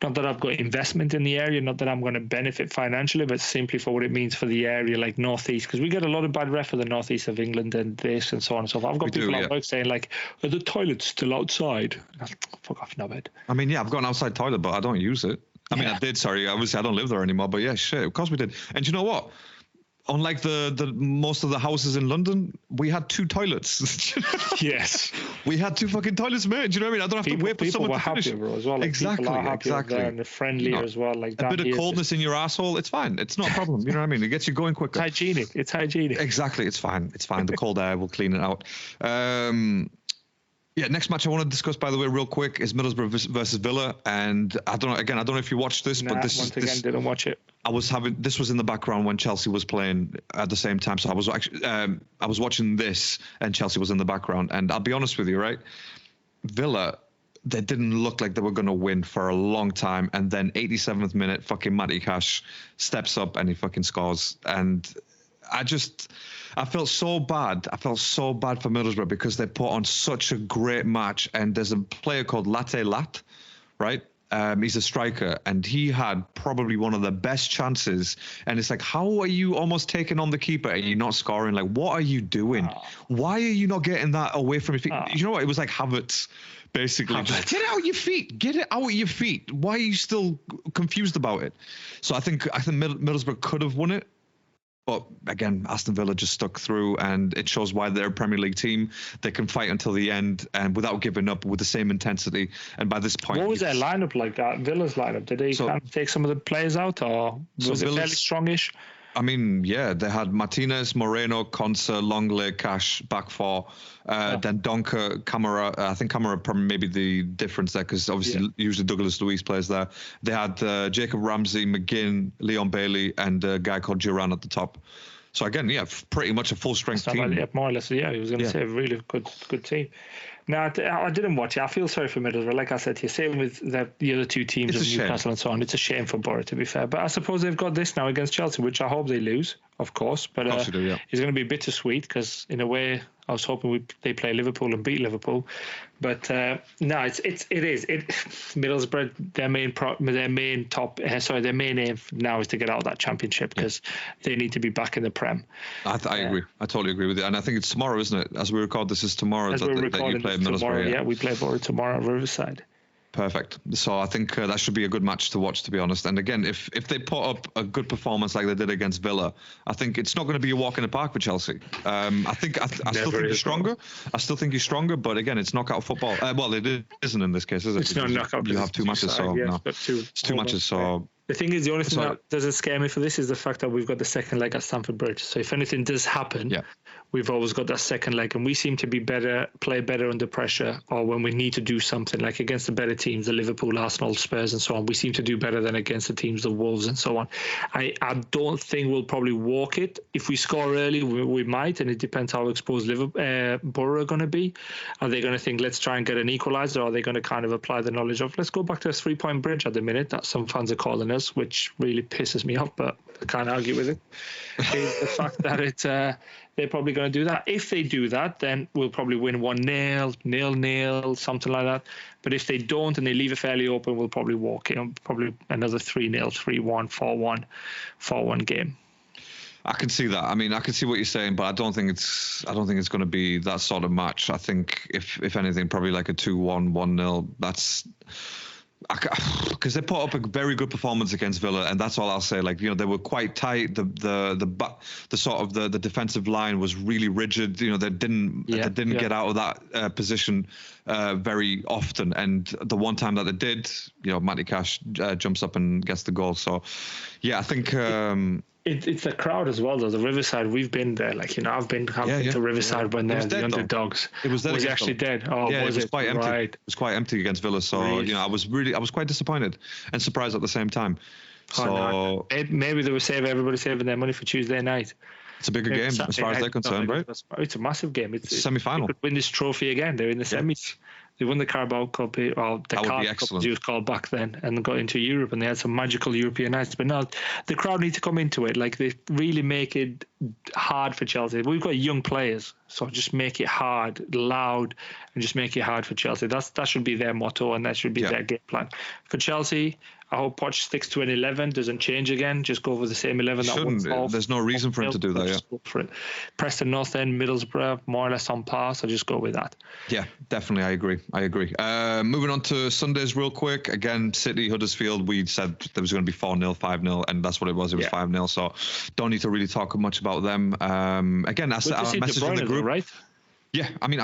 Not that I've got investment in the area, not that I'm going to benefit financially, but simply for what it means for the area, like Northeast, because we get a lot of bad rep for the Northeast of England and this and so on and so forth. I've got people at work saying, like, are the toilets still outside? And I was like, fuck off, knobhead.
I mean, yeah, I've got an outside toilet, but I don't use it. I mean, I did, sorry. Obviously, I don't live there anymore, but yeah, shit, of course we did. And you know what? Unlike the most of the houses in London, we had two toilets.
Yes.
We had two fucking toilets, mate. Do you know what I mean? I don't have to wait for someone to finish.
People were happier, bro, as well. Like, exactly. And they're friendlier as well. Like,
a bit of coldness in your asshole, it's fine. It's not a problem. You know what I mean? It gets you going quicker.
It's hygienic.
Exactly. It's fine. The cold air will clean it out. Yeah, next match I want to discuss, by the way, real quick, is Middlesbrough versus Villa, and I don't know if you watched this, but
didn't watch it.
This was in the background when Chelsea was playing at the same time, so I was watching this, and Chelsea was in the background, and I'll be honest with you, right? Villa, they didn't look like they were going to win for a long time, and then 87th minute, fucking Matty Cash steps up and he fucking scores, and I felt so bad. I felt so bad for Middlesbrough because they put on such a great match. And there's a player called Latte Lat, right? He's a striker, and he had probably one of the best chances. And it's like, how are you almost taking on the keeper and you're not scoring? Like, what are you doing? Why are you not getting that away from your feet? You know what? It was like Havertz, basically. Just get it out your feet. Get it out your feet. Why are you still confused about it? So I think Middlesbrough could have won it. But again, Aston Villa just stuck through, and it shows why they're a Premier League team. They can fight until the end and without giving up, with the same intensity. And by this point,
what was their lineup like? That Villa's lineup? Did they kind of take some of the players out, or was it fairly strongish?
I mean, yeah, they had Martinez, Moreno, Konsa, Longley, Cash, back four. Then Donker, Camara. I think Camara probably maybe the difference there, because obviously usually Douglas Luiz plays there. They had Jacob Ramsey, McGinn, Leon Bailey, and a guy called Duran at the top. So again, yeah, pretty much a full strength team.
More or less, yeah. He was going to say a really good team. Now, I didn't watch it. I feel sorry for Middlesbrough. Like I said to you, same with the other two teams of Newcastle and so on. It's a shame for Borough, to be fair. But I suppose they've got this now against Chelsea, which I hope they lose, of course. But it's going to be bittersweet, because in a way, I was hoping they play Liverpool and beat Liverpool. But no, it is. Middlesbrough, their main aim now is to get out of that Championship, because they need to be back in the Prem.
I agree. I totally agree with you. And I think it's tomorrow, isn't it? As we record, this is tomorrow that you play Middlesbrough.
Tomorrow, we play Borough tomorrow at Riverside.
Perfect. So I think that should be a good match to watch, to be honest. And again, if they put up a good performance like they did against Villa, I think it's not going to be a walk in the park for Chelsea. I still think he's stronger. I still think he's stronger, but again, it's knockout football. Well, it isn't in this case, is it?
It's not knockout.
You have two matches, so no. It's two matches, so.
The thing is, the only thing that doesn't scare me for this is the fact that we've got the second leg at Stamford Bridge. So if anything does happen, we've always got that second leg, and we seem to play better under pressure, or when we need to do something, like against the better teams, the Liverpool, Arsenal, Spurs, and so on. We seem to do better than against the teams, the Wolves, and so on. I don't think we'll probably walk it. If we score early, we might, and it depends how exposed Borough are going to be. Are they going to think, let's try and get an equaliser, or are they going to kind of apply the knowledge of, let's go back to a 3-point bridge at the minute that some fans are calling us, which really pisses me off, but I can't argue with it. Is the fact that they're probably going to do that. If they do that, then we'll probably win 1-0, 0-0, something like that. But if they don't and they leave it fairly open, we'll probably walk in, probably another 3-0, 3-1, 4-1, 4-1 game.
I can see that. I mean, I can see what you're saying, but I don't think it's going to be that sort of match. I think if anything, probably like a 2-1, 1-0. That's. Because they put up a very good performance against Villa, and that's all I'll say. Like, they were quite tight. The sort of the defensive line was really rigid. They didn't get out of that position very often. And the one time that they did, Matty Cash jumps up and gets the goal. So, yeah, I think.
It's the crowd as well, though. The Riverside, we've been there. Like, I've been to Riverside when they're the underdogs.
It was dead.
Was it actually dead? Oh,
yeah,
was
it was quite empty.
Right.
It was quite empty against Villa. So, I was quite disappointed and surprised at the same time. So
maybe they were everybody saving their money for Tuesday night.
It's a bigger game as far as they're concerned, right?
It's a massive game. It's
semi-final.
They could win this trophy again. They're in the semis. They won the Carabao Cup, or the Carabao Cup as it was called back then, and got into Europe, and they had some magical European nights. But no, the crowd need to come into it. Like, they really make it hard for Chelsea. We've got young players, so just make it hard, loud, and just make it hard for Chelsea. That should be their motto, and that should be their game plan. For Chelsea, I hope Poch sticks to an 11, doesn't change again. Just go for the same 11.
There's no reason for him to do that.
Just go for it. Preston North End, Middlesbrough, more or less on par. So just go with that.
Yeah, definitely. I agree. Moving on to Sundays real quick. Again, City, Huddersfield. We said there was going to be 4-0, 5-0, and that's what it was. It was 5-0. So don't need to really talk much about them. Again, I messaged in the group.
Right?
Yeah, I mean.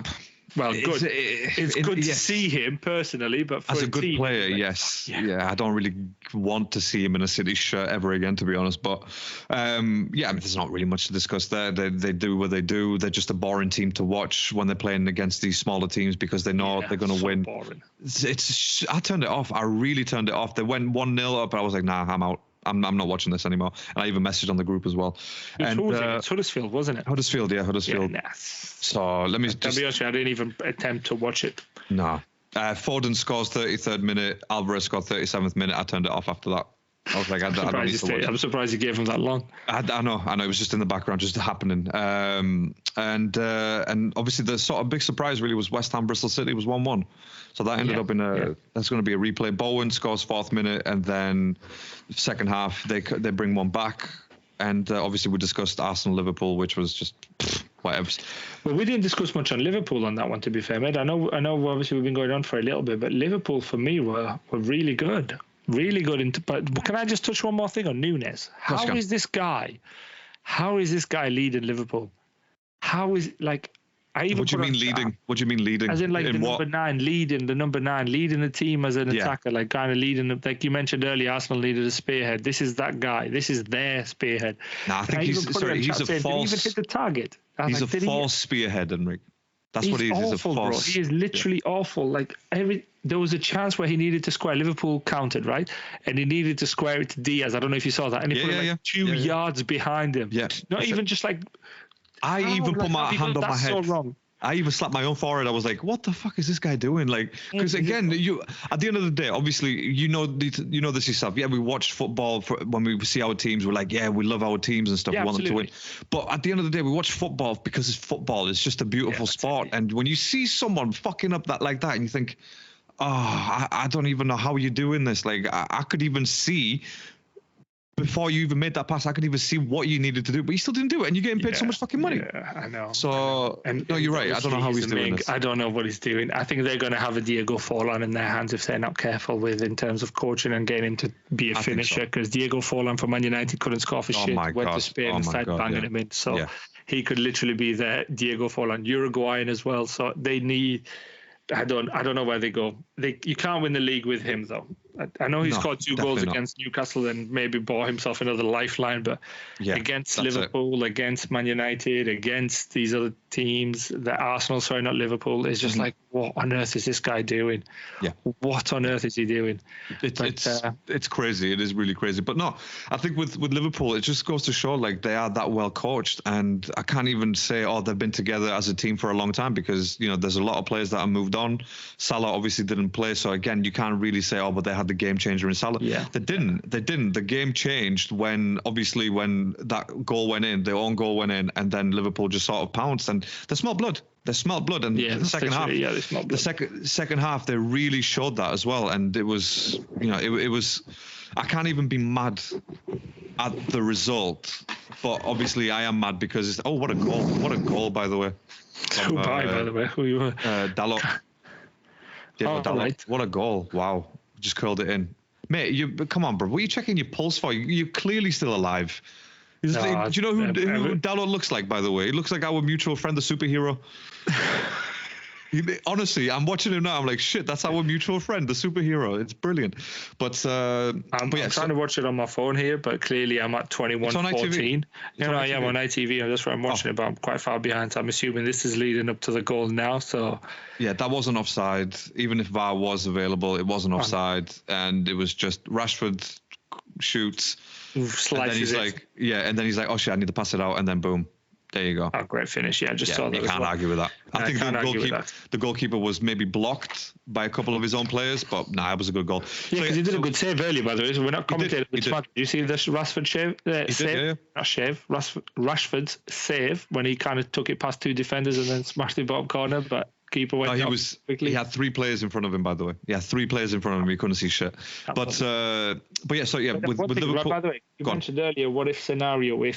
Well, good. It's good to see him personally, but for
as a good
team,
player, yes. Yeah, I don't really want to see him in a City shirt ever again, to be honest. But I mean, there's not really much to discuss there. They do what they do. They're just a boring team to watch when they're playing against these smaller teams, because they know they're going to win.
Boring.
I turned it off. I really turned it off. They went 1-0 up, but I was like, nah, I'm out. I'm not watching this anymore. And I even messaged on the group as well.
It's Huddersfield, wasn't it?
Huddersfield.
Yeah,
so let me just...
To be honest, I didn't even attempt to watch it.
No. Foden scores 33rd minute. Alvarez scored 37th minute. I turned it off after that. I was like, I don't need to watch it.
I'm surprised you gave him that long.
I know. It was just in the background, just happening. And obviously the sort of big surprise really was West Ham Bristol City was 1-1. So that ended up in that's going to be a replay. Bowen scores 4th minute, and then second half they bring one back. And obviously we discussed Arsenal-Liverpool, which was just whatever.
Well, we didn't discuss much on Liverpool on that one, to be fair, mate. I know. Obviously we've been going on for a little bit, but Liverpool for me were really good. Really good. But can I just touch one more thing on Nunes? How is this guy how is this guy leading Liverpool? How is like?
What do you mean leading? What do you mean leading?
As in, like, the number nine leading the team as an attacker, like kind of leading them. Like you mentioned earlier, Arsenal needed a spearhead. This is that guy. This is their spearhead.
I think he's a false.
Did he even hit the target?
He's a false spearhead, Enric. That's what he is. He's awful,
bro. He is literally awful. Like there was a chance where he needed to square. Liverpool counted, right? And he needed to square it to Diaz. I don't know if you saw that. And he put him 2 yards behind him.
Yeah.
Not even just like.
I even put my hand on my head.
So wrong.
I even slapped my own forehead. I was like, "What the fuck is this guy doing?" Like, because again, you at the end of the day, obviously, you know this yourself. Yeah, we watch football when we see our teams. We're like, yeah, we love our teams and stuff. We want them to win. But at the end of the day, we watch football because it's football. It's just a beautiful sport. And when you see someone fucking up like that, and you think, oh, I don't even know how you're doing this. Like, I could even see. Before you even made that pass, I could even see what you needed to do, but you still didn't do it, and you're getting paid so much fucking money.
Yeah, I know.
So, no, you're right. I don't know how he's doing this.
I don't know what he's doing. I think they're going to have a Diego Forlan in their hands if they're not careful in terms of coaching and getting him to be a finisher, because Diego Forlan for Man United couldn't score for shit. Went to Spain and started banging him in. So he could literally be their Diego Forlan. Uruguayan as well. So they need... I don't know where they go. You can't win the league with him, though. I know he scored 2 goals against Newcastle and maybe bought himself another lifeline, but against Liverpool, against Man United, against these other teams, the Arsenal, sorry, not Liverpool, is just like, what on earth is this guy doing?
Yeah.
What on earth is he doing?
It's crazy. It is really crazy. But no, I think with Liverpool, it just goes to show like they are that well coached, and I can't even say, they've been together as a team for a long time, because, there's a lot of players that have moved on. Salah obviously didn't play. So again, you can't really say, but they had the game changer in Salah.
Yeah.
They didn't. The game changed when that goal went in, their own goal went in, and then Liverpool just sort of pounced, and they smelled blood. They smelled blood, and the second half,
they smelled blood.
The second half, they really showed that as well, and it was, it was. I can't even be mad at the result, but obviously I am mad because what a goal! What a goal, by the way.
By the way, who you were?
Dalot. Dalot. Right. What a goal! Wow, just curled it in, mate. Come on, bro. What are you checking your pulse for? You're clearly still alive. Do you know who Dalot looks like, by the way? He looks like our mutual friend, the superhero. Honestly, I'm watching him now. I'm like, shit, that's our mutual friend, the superhero. It's brilliant. But
I'm trying to watch it on my phone here, but clearly I'm at 21:14. I am on ITV. That's where I'm watching it, but I'm quite far behind. So I'm assuming this is leading up to the goal now. So
yeah, that wasn't offside. Even if VAR was available, it wasn't offside, and it was just Rashford shoots.
Slices
and then he's like, oh shit, I need to pass it out, and then boom. There you go.
Oh, great finish. Yeah, just saw that.
You can't argue with that. I think the goalkeeper was maybe blocked by a couple of his own players, but it was a good goal.
Yeah, because he did a good save earlier, by the way. So we're not commentating. Did you see this Rashford save? Not shave. Rashford's save when he kind of took it past 2 defenders and then smashed the bottom corner, but keeper went quickly.
He had 3 players in front of him, by the way. Yeah, 3 players in front of him. He couldn't see shit. But yeah, so yeah, with Liverpool.
By the way, you mentioned earlier, what if scenario? Why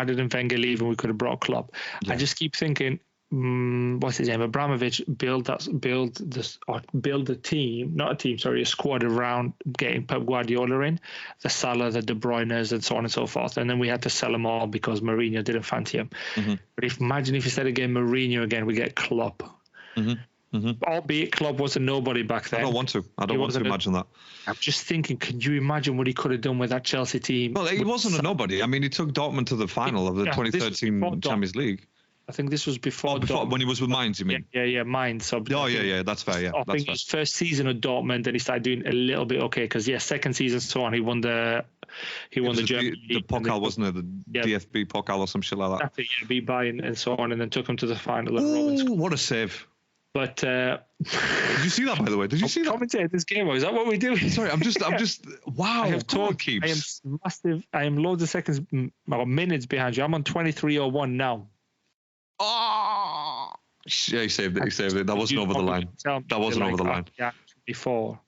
didn't Wenger leave and we could have brought Klopp? Yeah. I just keep thinking, what's his name? Abramovich build a squad around getting Pep Guardiola in, the Salah, the De Bruyne's, and so on and so forth. And then we had to sell them all because Mourinho didn't fancy him. Mm-hmm. But imagine if instead of getting Mourinho again, we get Klopp. Mm-hmm. Mm-hmm. Albeit Klopp was a nobody back then.
I don't want to imagine that.
I'm just thinking, can you imagine what he could have done with that Chelsea team?
Well, he wasn't a nobody. I mean, he took Dortmund to the final of the 2013 Champions League.
I think this was before
when he was with Mainz, you mean?
Yeah, Mainz. So
that's fair. Yeah,
I think his first season of Dortmund, then he started doing a little bit okay because second season so on, he won the German
the Pokal, wasn't it? The DFB Pokal or some shit like that.
Exactly, beat Bayern and so on, and then took him to the final.
What a save!
But
did you see that, by the way? Did you see that?
Commentate this game. Is that what we're doing?
Sorry, I'm just wow.
I am massive. I am loads of seconds or minutes behind you. I'm on 23:01 now.
Oh, yeah, he saved it. That wasn't over the line. That wasn't over the line.
Yeah, before.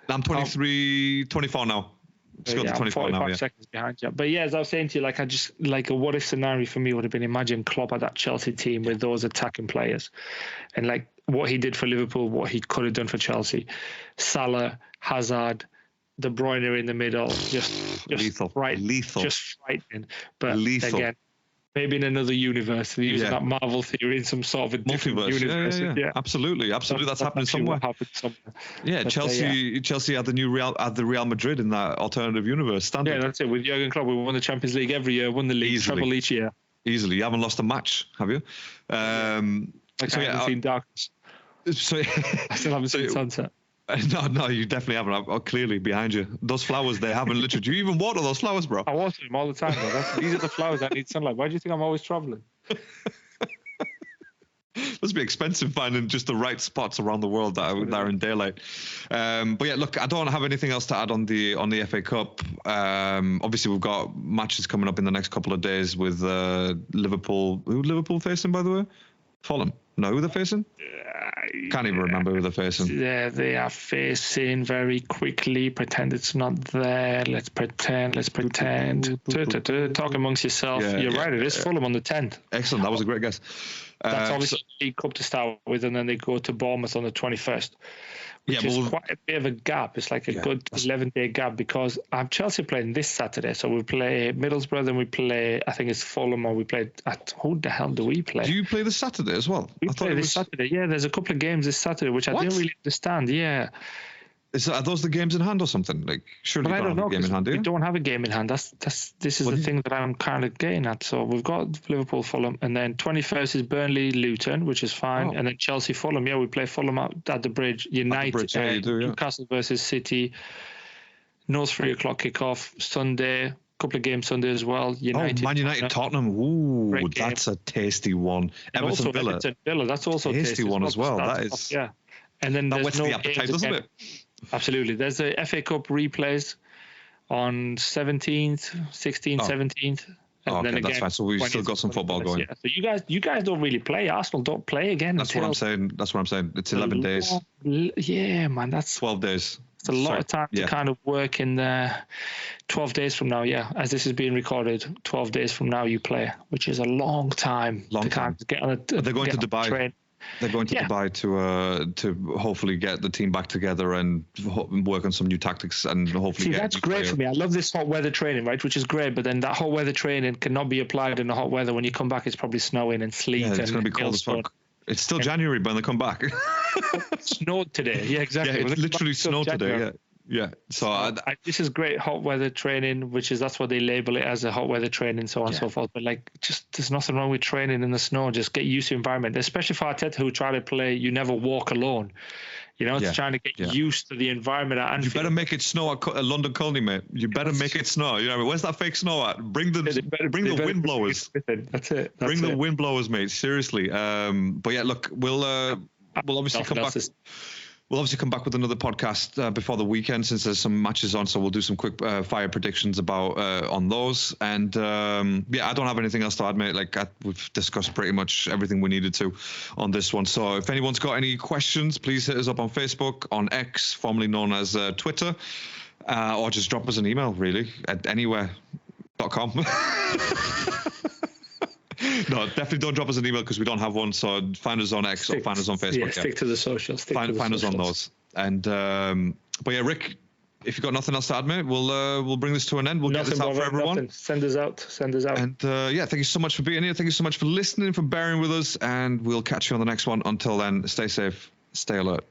I'm 24 now. It's got to 24 now.
45 seconds behind you. But yeah, as I was saying to you, I just a what if scenario for me would have been imagine Klopp at that Chelsea team with those attacking players, and what he did for Liverpool, what he could have done for Chelsea. Salah, Hazard, De Bruyne in the middle, just
lethal,
just frightening. But
lethal.
Again, maybe in another universe, using that Marvel theory in some sort of a different
multiverse.
universe.
Yeah. Absolutely. That's happening somewhere. Yeah, but, Chelsea had the Real Madrid in that alternative universe. Standard.
Yeah, that's it. With Jurgen Klopp, we won the Champions League every year, won the league, treble each year.
Easily, you haven't lost a match, have you?
I haven't seen darkness.
So
I still haven't seen sunset.
No, you definitely haven't. I'm clearly behind you. Those flowers, they haven't literally. Do you even water those flowers, bro?
I water them all the time, bro. These are the flowers that need sunlight. Why do you think I'm always traveling?
Must be expensive finding just the right spots around the world that are in daylight. But yeah, look, I don't have anything else to add on the FA Cup. Obviously, we've got matches coming up in the next couple of days with Liverpool. Who Liverpool facing, by the way? Fulham. No, who they're facing? Can't even remember who they're facing.
Yeah, they are facing very quickly. Pretend it's not there. Let's pretend. Talk amongst yourself. You're right. It is Fulham on the 10th.
Excellent. That was a great guess.
That's obviously League Cup to start with, and then they go to Bournemouth on the 21st. Which is quite a bit of a gap. It's like a good 11-day gap because Chelsea playing this Saturday. So we play Middlesbrough, then we play, I think it's Fulham, or we play who the hell do we play?
Do you play this Saturday as well?
We play this Saturday. Yeah, there's a couple of games this Saturday, which I didn't really understand. Yeah.
Are those the games in hand or something? Like, surely you don't have a game in hand, do you?
We don't have a game in hand. This is the thing that I'm kind of getting at. So we've got Liverpool, Fulham, and then 21st is Burnley, Luton, which is fine. And then Chelsea, Fulham. Yeah, we play Fulham at the Bridge. United, Newcastle versus City. No 3 o'clock kickoff. Sunday, couple of games Sunday as well.
Man United, Tottenham. Ooh, that's a tasty one. Everton,
Villa. That's also a tasty
one as well. That is.
Yeah. And then
that whets the appetite, doesn't it?
Absolutely. There's the FA Cup replays on 17th, 16th, 17th.
And then again, that's fine. So we've still got some football going.
Yeah. So you guys don't really play. Arsenal don't play again.
That's what I'm saying. It's 11 days.
Yeah, man. That's
12 days.
It's a lot of time to kind of work in 12 days from now. Yeah, as this is being recorded, 12 days from now you play, which is a long time. Kind of get on
they're going to Dubai.
Train.
They're going to Dubai to hopefully get the team back together and work on some new tactics and hopefully get.
That's great for me. I love this hot weather training, right? Which is great, but then that hot weather training cannot be applied in the hot weather. When you come back, it's probably snowing and sleet.
Yeah, it's going to be cold as fuck. It's still January when they come back.
Snowed today. Yeah, exactly.
Yeah, it literally snowed today. Yeah. So
this is great hot weather training, that's what they label it as, a hot weather training, so on and so forth. But there's nothing wrong with training in the snow. Just get used to the environment, especially for Arteta, who try to play You Never Walk Alone. It's trying to get used to the environment at Anfield.
You better make it snow at London Colney, mate. You better make it snow. Where's that fake snow at? Bring the wind blowers.
That's it.
Bring the wind blowers, mate. Seriously. But yeah, look, we'll obviously come back. We'll obviously come back with another podcast before the weekend, since there's some matches on. So we'll do some quick fire predictions about on those. And I don't have anything else to add, mate. We've discussed pretty much everything we needed to on this one. So if anyone's got any questions, please hit us up on Facebook, on X, formerly known as Twitter, or just drop us an email, really, at anywhere.com. No, definitely don't drop us an email because we don't have one. So find us on X or find us on Facebook.
Yeah, stick to the socials.
Find us on those. And but yeah, Rick, if you've got nothing else to add, mate, we'll bring this to an end. We'll get this out for everyone.
Nothing. Send us out.
And thank you so much for being here. Thank you so much for listening, for bearing with us, and we'll catch you on the next one. Until then, stay safe, stay alert.